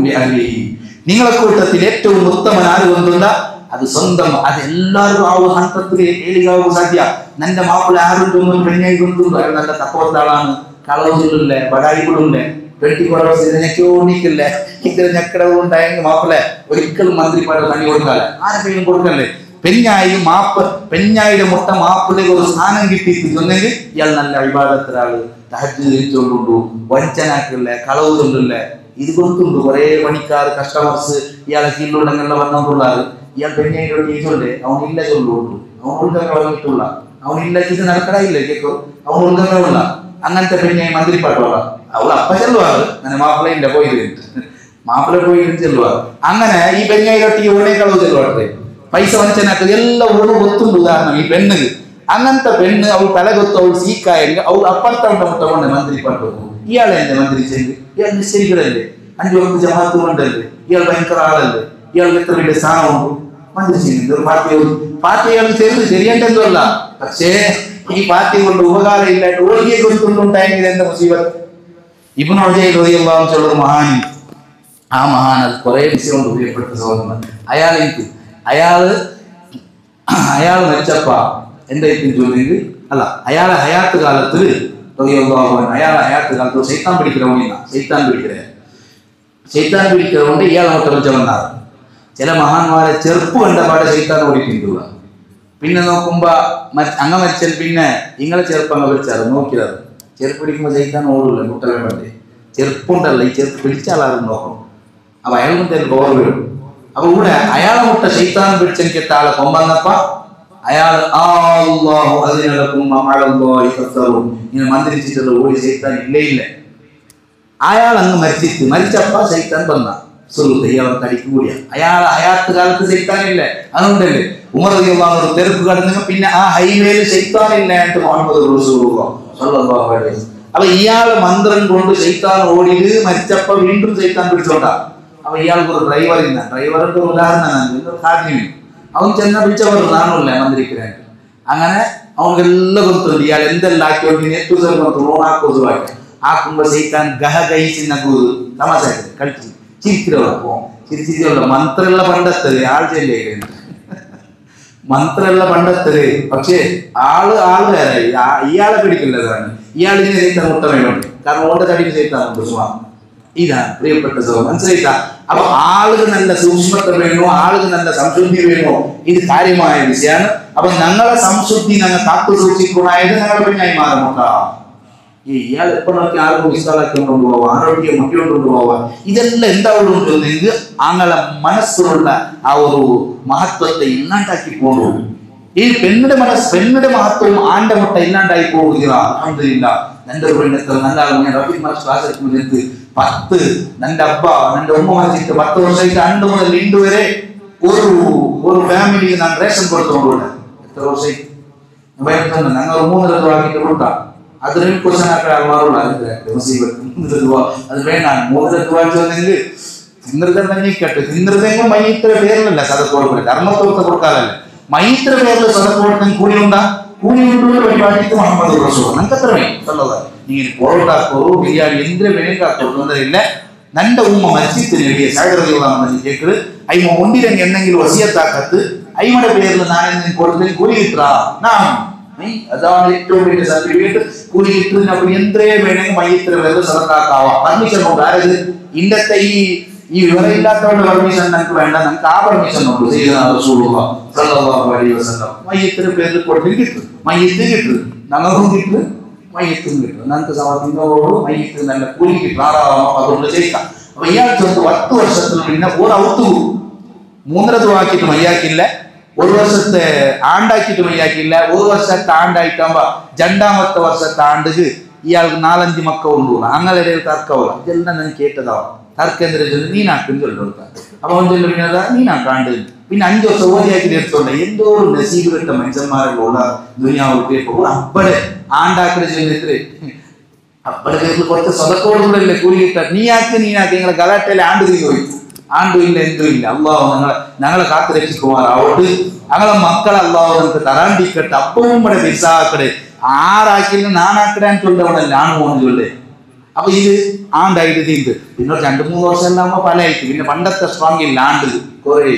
നിങ്ങളെ കൂട്ടത്തിൽ ഏറ്റവും ഉത്തമൻ ആര് കൊണ്ടുണ്ട അത് സ്വന്തം അത് എല്ലാവരും ആ ഹന്തത്തിൽ ഏളികാവും സാധ്യ നന്റെ മാപ്പിള ആരുണ്ടൊന്നും പെണ്ണായി കൊണ്ടുണ്ടോ അയാൾ നല്ല തക്കവത്ത ആളാണ് കളവുകളില്ലേ ബടായികളുണ്ട് വെട്ടിക്കൊടക്കില്ലേ ഇത്ര ഞക്കടവ് ഉണ്ടായെങ്കിൽ മാപ്പിളെ ഒരിക്കലും മന്ത്രിപ്പാട് തണ്ണി കൊടുക്കാല്ല ആരെങ്കിലും കൊടുക്കല്ലേ പെഞ്ഞായിയുടെ മുട്ട മാപ്പിളേക്ക് ഒരു സ്ഥാനം കിട്ടിയിട്ട് ചെന്നെങ്കിൽ ഇയാൾ നല്ല അഭിഭാഗത്തിലാള് തഹജ്ജുദ് തിരിച്ചുകൊണ്ടുണ്ടു വഞ്ചനാക്കില്ലേ കളവുകൊണ്ടില്ലേ ഇത് കൊടുത്തുണ്ട് കുറെ പണിക്കാർ കസ്റ്റമേഴ്സ് ഇയാളെ കീഴിലുണ്ടെങ്കിൽ വന്നോണ്ടുള്ളാറ് ഇയാൾ പെഞ്ഞായിയുടെ ടീച്ചറുണ്ട് അവനില്ല ചൊല്ലുകൊണ്ടു അവൻ ഉൾഗമ വന്നിട്ടുള്ള അവനില്ല ഇത് നടക്കടായില്ലേ കേക്കോ അവൻ ഉൾഗമയുള്ള അങ്ങനത്തെ പെഞ്ഞായി മന്ത്രിപ്പാട്ടുള്ള അവൾ അപ്പ ചെല്ലുവാറ് അങ്ങനെ മാപ്പിളയില്ല പോയിട്ട് മാപ്പിള പോയിട്ട് ചെല്ലുവാറ് അങ്ങനെ ഈ പെഞ്ഞായിരൊട്ടി ഓണേ കളവ് ചെല്ലുവാട്ടെ പൈസ വഞ്ചനാക്കുക എല്ലാം ഓട് കൊത്തുണ്ട് ഉദാഹരണം ഈ പെണ്ണ് അങ്ങനത്തെ പെണ്ണ് അവൾ തലകൊത്ത് അവൾ സീക്കായെങ്കിൽ അവൾ അപ്പുറത്തവന്റെ മുട്ട കൊണ്ട് മന്ത്രിപ്പാട്ട് പോകും ഇയാളെ എന്നെ മന്ത്രിച്ചെങ്കിൽ ഇയാൾ നിശ്ചയിക്കലല്ലേ 5 വക്ത് ജമാഅത്ത് കൊണ്ടല്ലേ ഇയാൾ ഭയങ്കര ആളല്ലേ ഇയാൾക്ക് എത്ര വലിയ സ്ഥാനമുണ്ട് മന്ത്രിച്ചെങ്കിൽ പാർട്ടി അയാൾ ശരിയേണ്ടതല്ല പക്ഷേ ഈ പാർട്ടി കൊണ്ട് ഉപകാരം ഇല്ലായിട്ട് ഒഴിയെ കൊടുത്തുണ്ടായെങ്കിൽ എന്റെ മുസീബത്ത് ഇബ്നു ഉജൈർ റളിയല്ലാഹു അൻഹു ചൊല്ലുന്ന മഹാനി ആ മഹാൻ അത് കുറെ വിഷയം കൊണ്ട് പ്രിയപ്പെട്ട സഹോദരന്മാർ അയാൾ മരിച്ചപ്പ എന്തായിരിക്കും ചോദിച്ചെങ്കിൽ അല്ല അയാളെ ഹയാത്ത് കാലത്ത് അയാളെ ഹയാത്ത് കാലത്ത് ശൈത്താൻ പിടിக்கிறതുകൊണ്ട് ഇയാൾ അങ്ങോട്ട് വിളിച്ചവന്നാറ് ചില മഹാന്മാരെ ചെറുപ്പ് കണ്ട പാടെ ശൈത്താൻ ഓടിക്കിട്ടുക പിന്നെ നോക്കുമ്പോ അങ്ങ് മരിച്ചാൽ പിന്നെ ഇങ്ങളെ ചെറുപ്പം അങ്ങ് വിളിച്ചാറ് നോക്കിയത് ചെറുപ്പ് പിടിക്കുമ്പോ ശൈത്താൻ ഓടില്ല കുട്ടലെ വേണ്ടി ചെറുപ്പുണ്ടല്ല ഈ ചെറുപ്പ് പിടിച്ചാലും നോക്കണം അപ്പൊ അയാൾ കൊണ്ട് ഓർമ്മ വരും അപ്പൊ ഇവിടെ അയാളെ മുട്ട ശൈത്താൻ പിടിച്ചെനിക്ക് ആളെ കൊമ്പന്നപ്പ അയാൾ ഇങ്ങനെ മന്ത്രിച്ചിട്ടുള്ള ഓടി ശൈത്താൻ ഇല്ല അയാൾ അങ്ങ് മരിച്ചപ്പ ശൈത്താൻ വന്ന സുഹൃത്ത് ഇയാളെ കടിക്ക് കൂടിയ അയാളെ ഹയാത്ത് കാലത്ത് ശൈത്താൻ ഇല്ല അതുകൊണ്ടല്ലേ ഉമർ റളിയല്ലാഹു അൻഹു തെരുപ്പ് കടന്നു പിന്നെ ആ ഹൈവേയിൽ ശൈത്താൻ ഇല്ല എന്ന് മുഹമ്മദ് റസൂലുള്ളാഹി സ്വല്ലല്ലാഹു അലൈഹി വസല്ലം അപ്പൊ ഇയാള് മന്ത്രം കൊണ്ട് ശൈത്താൻ ഓടിയത് മരിച്ചപ്പോ വീണ്ടും ശൈത്താൻ പിടിച്ചോണ്ടാ അപ്പൊ ഇയാൾക്ക് ഒരു ഡ്രൈവറില്ല ഡ്രൈവറിന്റെ ഉദാഹരണമാണ് അവൻ ചെന്ന വിളിച്ചവർ നാണല്ലേ മന്ത്രിക്കാനായിട്ട് അങ്ങനെ അവനെല്ലാം കൊടുത്തുണ്ട് ഇയാൾ എന്തെല്ലാം ആക്കിയോണ്ട് ആക്കുമ്പോ ശൈത്താൻ ഗഹ കഴിച്ചിന്ന തമാശ കളിച്ചു ചിരിக்கிறവോ ചിരിച്ചിരിക്കുള്ള മന്ത്രമുള്ള പണ്ടത്തത് ആൾ ചെല്ലേ മന്ത്രമുള്ള പണ്ടത്തത് പക്ഷേ ആള് വേറായി ഇയാളെ പിടിക്കില്ലതാണ് ഇയാളിങ്ങനെ ശൈത്താൻ മുട്ട വേണ്ടി കാരണം ഓണ്ട തടിക്ക് ശൈത്താൻ സുഖം ഇതാണ് പ്രിയപ്പെട്ട സഹോദരൻ മനസ്സിലായില്ല അപ്പൊ ആളുകൾ നല്ല സൂക്ഷ്മത വേണോ ആളുകൾ നല്ല സംശുദ്ധി വേണോ ഇത് കാര്യമായ വിഷയമാണ് അപ്പൊ ഞങ്ങളെ സംശുദ്ധി ഞങ്ങൾ കാത്തു സൂക്ഷിക്കണായത് ഞങ്ങളുടെ പെണ്ണായി മാറുമുട്ട ഇയാൾ എപ്പോ നോക്കി ആർക്കും വിശാലാക്കി കൊണ്ടുപോവാം ആരോഗ്യം മുട്ടിക്കൊണ്ടുപോവാം ഇതെല്ലാം എന്താവുണ്ടെങ്കിൽ അങ്ങനെ മനസ്സിലുള്ള ആ ഒരു മഹത്വത്തെ ഇല്ലാണ്ടാക്കി കൊണ്ടുപോകും ഈ പെണ്ണിന്റെ മഹത്വവും ആന്റെ മുട്ട ഇല്ലാണ്ടായി പോകുക അൽഹംദുലില്ലാഹ് നന്റെ പെണ്ണത്തെ നല്ല ഞാൻ റഫീഖ് മാഷ് ക്ലാസ് എടുക്കുന്നത് 10 നന്റെ അബ്ബ നന്റെ ഉമ്മ മരിച്ചിട്ട് 10 വർഷമായിട്ട് 2 മുതൽ 2 വരെ ഒരു ഫാമിലിക്ക് ഞാൻ റേഷൻ കൊടുത്തോണ്ട് എത്ര വർഷമായി ഞങ്ങൾ 3 ലക്ഷം ആക്കിയിട്ട് കൊടുക്കാം അതിന് ക്വസ്റ്റൻ ആക്കാൻ മാറുള്ള അത് വേണം 3 ലക്ഷം വാങ്ങിച്ചെങ്കിൽ തിന്നൃതന്നെങ്കിൽ തിന്നൃതെങ്കിൽ മൈത്ര പേരിലല്ല സദസ് കൊടുക്കില്ല കർമ്മത്തോർത്ത് കൊടുക്കാതല്ല മൈത്ര പേരിൽ സദസ് കൊടുക്കാൻ കൂലിയുണ്ടാ കൂലിയുണ്ടുള്ള പരിപാടിക്ക് മുഹമ്മദ് റസൂൽ നമുക്ക് എത്ര വേണം നീ പൊറോട്ട ബിരിയാണി എന്തിനു വേണമെങ്കിൽ ತೊಂದರೆ ನನ್ನ ಉಮ್ಮ ಮಸ್ಜಿದ್ ನಡಿಯ ಸಾಗರದಲ್ಲಿ ಕೇಳು ಐಮ ಒಂದಿರಂಗೆ ಎಂದೆಂಗಿಲು ವಸಿಯತ್ತಾಕತ್ತು ಐಮಡ പേരിൽ ನಾನು കൊടുത്തതിന് കൂലി കിട്ടാ നാം അതാണ് ഏറ്റവും വലിയ സർട്ടിഫിക്കറ്റ് കൂലി കിട്ടുന്ന അപ്പോൾ എത്രേ വേണമെങ്കിൽ മയ്യത്തിന് വരെ സദക്കാക്കാവാ പെർമിഷൻ ഉണ്ട് ആരത് ഇന്നത്തെ ഈ വിവരമില്ലാത്തവരുടെ പെർമിഷൻ നമുക്ക് വേണ്ട നമുക്ക് ആ പെർമിഷൻ ഉണ്ട് സയ്യിദുനാ റസൂലുള്ളാഹി സ്വല്ലല്ലാഹു അലൈഹി വസല്ലം മയ്യത്തിന് പേരിൽ കൊടുത്തതിന് കിട്ടും മയ്യത്ത് കിട്ടും നമുക്കും കിട്ടും മയ്യത്തും കിട്ടും നമുക്ക് സമർപ്പിക്കുന്നതോട് മയ്യത്തിന് നല്ല കൂലി കിട്ടും ആറാമോ അതുകൊണ്ട് ചെയ്യിക്കാം അപ്പൊ ഇയാൾ ചെറുത്ത് 10 വർഷത്തിൽ പിന്നെ ഒരു ഔത്തു 3 ദുആക്കിട്ട് മയ്യാക്കില്ല ഒരു വർഷത്തെ ആണ്ടാക്കിട്ട് മയ്യാക്കില്ല ഒരു വർഷത്തെ ആണ്ടായിട്ടാകുമ്പോ രണ്ടാമത്തെ വർഷത്തെ ആണ്ടിക്ക് ഇയാൾക്ക് 4-5 മക്ക ഉള്ളൂ അങ്ങനെ തർക്കമില്ല ഇതെല്ലാം ഞാൻ കേട്ടതാവും തർക്കം എന്താ ചൊല്ലു നീനാക്കും ചൊല്ലുകൊടുക്കാം അപ്പൊ അവൻ ചൊല്ലു പിന്നെ അതാ നീനാക്കാണ്ട് പിന്നെ 5 വർഷം ഓടിയാക്കിട്ട് എടുത്തോണ്ട് എന്തോ ഒരു നസീബ് കിട്ട മനുഷ്യന്മാരുള്ള ദുനിയാവ് അപ്പടെ ആണ്ടാക്കിട്ട് ചെല്ലിട്ട് അപ്പടെ കുറച്ച് സ്വതക്കോടുകൂടെ കൂലി കിട്ടാ നീയാക്ക് നിങ്ങളെ ഗലാട്ടയിലെ ആണ്ട് തിരികെ പോയി ആണ്ടും ഇല്ല എന്തും ഇല്ല അള്ളാഹു ഞങ്ങളെ കാത്തു രക്ഷിക്കുമാറാവട്ടെ ഞങ്ങളെ മക്കളെ അള്ളാഹു നമുക്ക് തരാണ്ടിക്കട്ടെ അപ്പവും ഇവിടെ വിസാക്കടെ ആറാക്കില്ല നാനാക്കിടാൻ ചൊല്ലവണല്ല ആണ് പോകുന്ന ചൊല്ലേ അപ്പൊ ഇത് ആണ്ടായിട്ട് തീർത്ത് പിന്നെ 2-3 വർഷം എല്ലാം പല ആയിട്ട് പിന്നെ പണ്ടത്തെ സ്ട്രോങ് ഇല്ല ആണ്ട് കുറെ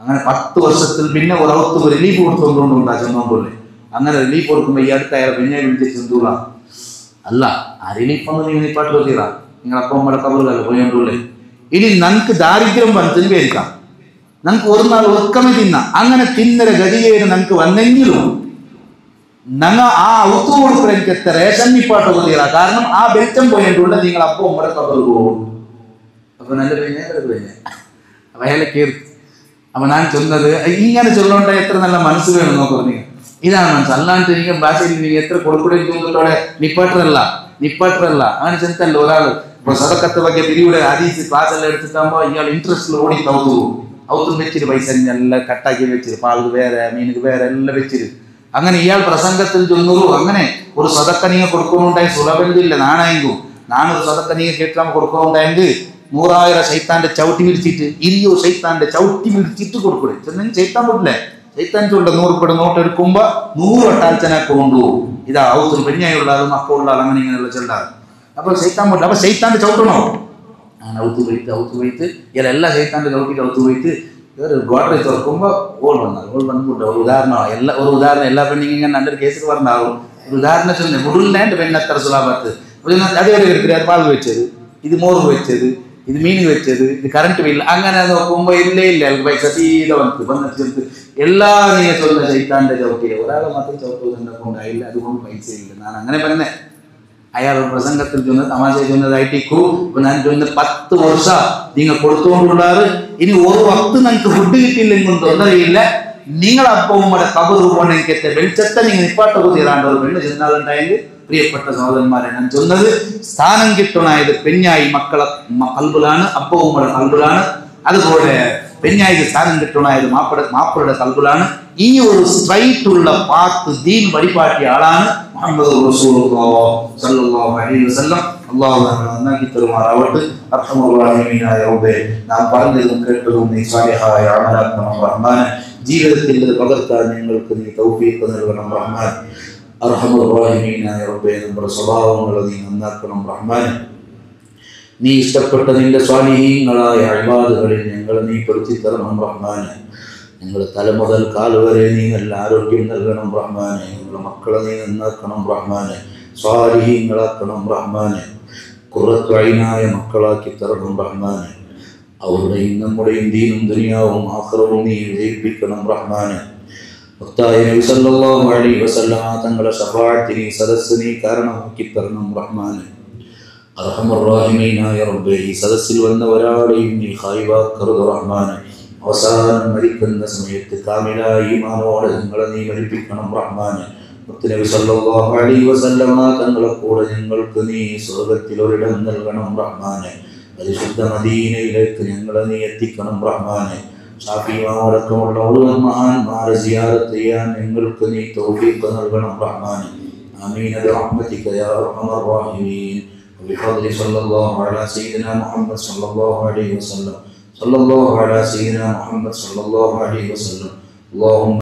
അങ്ങനെ 10 വർഷത്തിൽ പിന്നെ ഒരവത്ത് റിലീഫ് കൊടുത്തോണ്ടുണ്ടാ ചെന്നോണ്ടല്ലേ അങ്ങനെ റിലീഫ് കൊടുക്കുമ്പോ ഈ അടുത്ത അയാൾ പിന്നെ വിളിച്ച് ചെന്തൂള അല്ല ആ റിലീഫ് ഒന്നും നിങ്ങൾ ഇപ്പാട്ട് വെച്ചിടാ നിങ്ങളപ്പം നമ്മുടെ കബറുകൾ പോയോണ്ടല്ലേ ഇനി നമുക്ക് ദാരിദ്ര്യം വന്നതിന് പേരിക്കാം നമുക്ക് ഒരു നാൾ ഉറക്കമേ തിന്ന അങ്ങനെ തിന്നര ഗതികേട് നമുക്ക് വന്നെങ്കിലും ഞങ്ങൾ ആ ഔത്തു കൊടുക്കുന്ന എനിക്ക് എത്ര റേഷൻ ഇപ്പാട്ട് തീരാ കാരണം ആ വെളിച്ചം പോയിട്ടുള്ള നിങ്ങൾ അപ്പം നമ്മുടെ കബറ് പോകും അപ്പൊ നല്ല പിന്നെ അപ്പൊ അയാളെ കീർത്തി അപ്പൊ ഞാൻ ചൊന്നത് ഇങ്ങനെ ചൊല്ലോണ്ട എത്ര നല്ല മനസ്സ് വേണം നോക്കുക നിങ്ങൾ ഇതാണ് മനസ്സ് അല്ലാണ്ട് നിങ്ങൾ ഭാഷയിൽ നിങ്ങൾ എത്ര കൊടുക്കൂടെ ചോദിച്ചോടെ നിപ്പാട്ടറല്ല അങ്ങനെ ചെന്നല്ല ഒരാള് സദക്കത്തെ ಬಗ್ಗೆ പിരിയുടെ ഹദീസ് ക്ലാസ് എല്ലാം എടുത്തിട്ടാകുമ്പോ ഇയാൾ ഇൻട്രസ്റ്റിൽ ഓടി ഔത്തും വെച്ചിട്ട് പൈസ എല്ലാം കട്ടാക്കി വെച്ചിട്ട് പാൾക്ക് വേറെ മീനുക്ക് വേറെ എല്ലാം വെച്ചിട്ട് അങ്ങനെ ഇയാൾ പ്രസംഗത്തിൽ ചൊന്നൂറു അങ്ങനെ ഒരു സദക്ക നിങ്ങൾ കൊടുക്കുന്നുണ്ടായി സുലഭമില്ല നാണയെങ്കും നാനൊരു സദക്ക നിങ്ങൾ കേട്ടാൽ കൊടുക്കുന്നുണ്ടായെങ്കിൽ 100,000 ശൈത്താന്റെ ചവിട്ടി വിരിച്ചിട്ട് 20 ശൈത്താന്റെ ചവിട്ടി വിരിച്ചിട്ട് കൊടുക്കൂടെ ചെന്നെങ്കിൽ ശൈത്താൻ പോട്ടില്ലേ ശൈത്താൻ ചൂണ്ട 100 രൂപയുടെ നോട്ട് എടുക്കുമ്പോ 100 ഒട്ടാൽച്ചനെ കൊണ്ടുപോകും ഇതാ ഔത്തും പെഞ്ഞായുള്ള ആളും മക്കളുള്ള ആൾ അങ്ങനെ ഇങ്ങനെയുള്ള ചെല്ലാറ് അപ്പൊ ശൈത്താൻ പോട്ടെ അപ്പൊ ശൈത്താന്റെ ചവിട്ടണോ അങ്ങനെ ഔത്ത് പോയിട്ട് ഇയാൾ എല്ലാ ശൈത്താന്റെ ചവിട്ടിട്ട് ഔത്ത് പോയിട്ട് ഒരു ഗോഡറേജ് തുറക്കുമ്പോ ഓൾ വന്നിട്ട് ഒരു ഉദാഹരണം എല്ലാ പെണ്ണിങ് ഇങ്ങനെ നല്ലൊരു കേസിൽ പറഞ്ഞാവും ഒരു ഉദാഹരണം ചൊല്ലേ മുഴുവൻ പെണ്ണത്ര സുലാഭത്ത് അതേ എടുക്കുന്നത് പാൽ വെച്ചത് ഇത് മോറ് വെച്ചത് ഇത് മീൻ വെച്ചത് ഇത് കറണ്ട് ബില്ല് അങ്ങനെ നോക്കുമ്പോ ഇല്ല അയാൾക്ക് പൈസ തീരെ വന്നിട്ട് എല്ലാ നീ ചൊല്ലുന്ന ശൈത്താന്റെ ചവിട്ടിയില്ല ഒരാളെ മാത്രം ചവിട്ടുന്നത് കൊണ്ടായില്ല അതുകൊണ്ട് പൈസ ഇല്ല ഞാൻ അങ്ങനെ പറഞ്ഞേ അയാൾ പ്രസംഗത്തിൽ ചൊന്നത് തമാശ ചൊന്നതായിട്ടിക്കൂ ഇപ്പൊ ഞാൻ ചൊന്ന 10 വർഷം നിങ്ങൾ കൊടുത്തുകൊണ്ടുള്ളാറ് ഇനി ഒരു വക്ത് നിങ്ങൾക്ക് ഫുഡ് കിട്ടിയില്ലെന്നും തൊന്നറിയില്ല നിങ്ങളപ്പം നമ്മുടെ കബറ് കൊണ്ട് എനിക്ക് വെളിച്ചത്തെ നിങ്ങൾ നിപ്പാട്ടൊക്കെ തീരാണ്ട് ഒരു പെണ്ണ് ചെന്നാളുണ്ടായെങ്കിൽ പ്രിയപ്പെട്ട സഹോദരന്മാരെ ഞാൻ ചൊന്നത് സ്ഥാനം കിട്ടണായത് പെഞ്ഞായി മക്കളെ കൽബിലാണ് അപ്പവും നമ്മുടെ കൽബിലാണ് അതുപോലെ പെഞ്ഞായിക്ക് സ്ഥാനം കിട്ടണായത് മാപ്പയുടെ കൽബിലാണ് ഈ ഒരു സ്ട്രൈറ്റ് ഉള്ള പാത്ത് ദീൻ വഴിപാട്ടിയ ആളാണ് മുഹമ്മദ് റസൂലുള്ളാഹി സ്വല്ലല്ലാഹു അലൈഹി വസല്ലം അല്ലാഹു നന്നാക്കി തരുമാറാവട്ടെ അർഹമർ റഹീമീനായ റബ്ബേ നാം പറഞ്ഞതും കേട്ടതും നീ സാലിഹായ അമലാക്കണം റഹ്മാൻ ജീവിതത്തിൽ പകർത്താൻ ഞങ്ങൾക്ക് നീ തൗഫീഖ് നൽകണം റഹ്മാൻ അർഹമർ റഹീമീനായ റബ്ബേ നമ്മുടെ സ്വഭാവങ്ങൾ നീ നന്നാക്കണം റഹ്മാൻ നീ ഇഷ്ടപ്പെട്ട നിന്റെ സ്വാലിഹീങ്ങളായ ഇബാദുകളിൽ ഞങ്ങളെ നീ പെടുത്തി തരണം റഹ്മാനെ ഞങ്ങളുടെ തല മുതൽ കാല് വരെ നീ നല്ല ആരോഗ്യം നൽകണം റഹ്മാനെ ഞങ്ങളുടെ മക്കളെ നീ നന്നാക്കണം റഹ്മാനെ സ്വാലിഹീങ്ങളാക്കണം റഹ്മാനെ ഖുർറത്തു ഐനായ മക്കളാക്കി തരണം റഹ്മാനെ അവരുടെയും നമ്മുടെയും ദീനും ദുനിയാവും ആഖിറവും നീ വിജയിപ്പിക്കണം റഹ്മാനെ മുത്തായ നബി സല്ലല്ലാഹു അലൈഹി വസല്ലമ തങ്ങളുടെ ശഫാഅത്തിന് സദസ്സ് നീ കാരണമാക്കി തരണം റഹ്മാനെ അർഹമർ റഹീമീനായ റബ്ബേ ഈ സദസ്സിൽ വന്ന ഒരാളെയും നീ ഖായിബാക്കരുത് റഹ്മാനെ അവസാനം മരിക്കുന്ന സമയത്ത് കാമിലായ ഈമാനോടെ ഞങ്ങളെ നീ മരിപ്പിക്കണം റഹ്മാനെ മുത്തുനബി സല്ലല്ലാഹു അലൈഹി വസല്ലമ തങ്ങളെ കൂടെ ഞങ്ങൾക്ക് നീ സ്വർഗ്ഗത്തിൽ ഒരിടം നൽകണം റഹ്മാനെ പരിശുദ്ധ മദീനയിലേക്ക് ഞങ്ങളെ നീ എത്തിക്കണം റഹ്മാനെ ഷാഫിമാരടക്കമുള്ള മുഴുവൻ മഹാന്മാരെ സിയാറത്ത് ചെയ്യാൻ ഞങ്ങൾക്ക് നീ തൗഫീഖ് നൽകണം റഹ്മാനെ ആമീൻ ബിറഹ്മതിക യാ അർഹമർ റഹീമീൻ وبفضل صلى الله على سيدنا محمد صلى الله عليه وسلم صلى الله على سيدنا محمد صلى الله عليه وسلم اللهم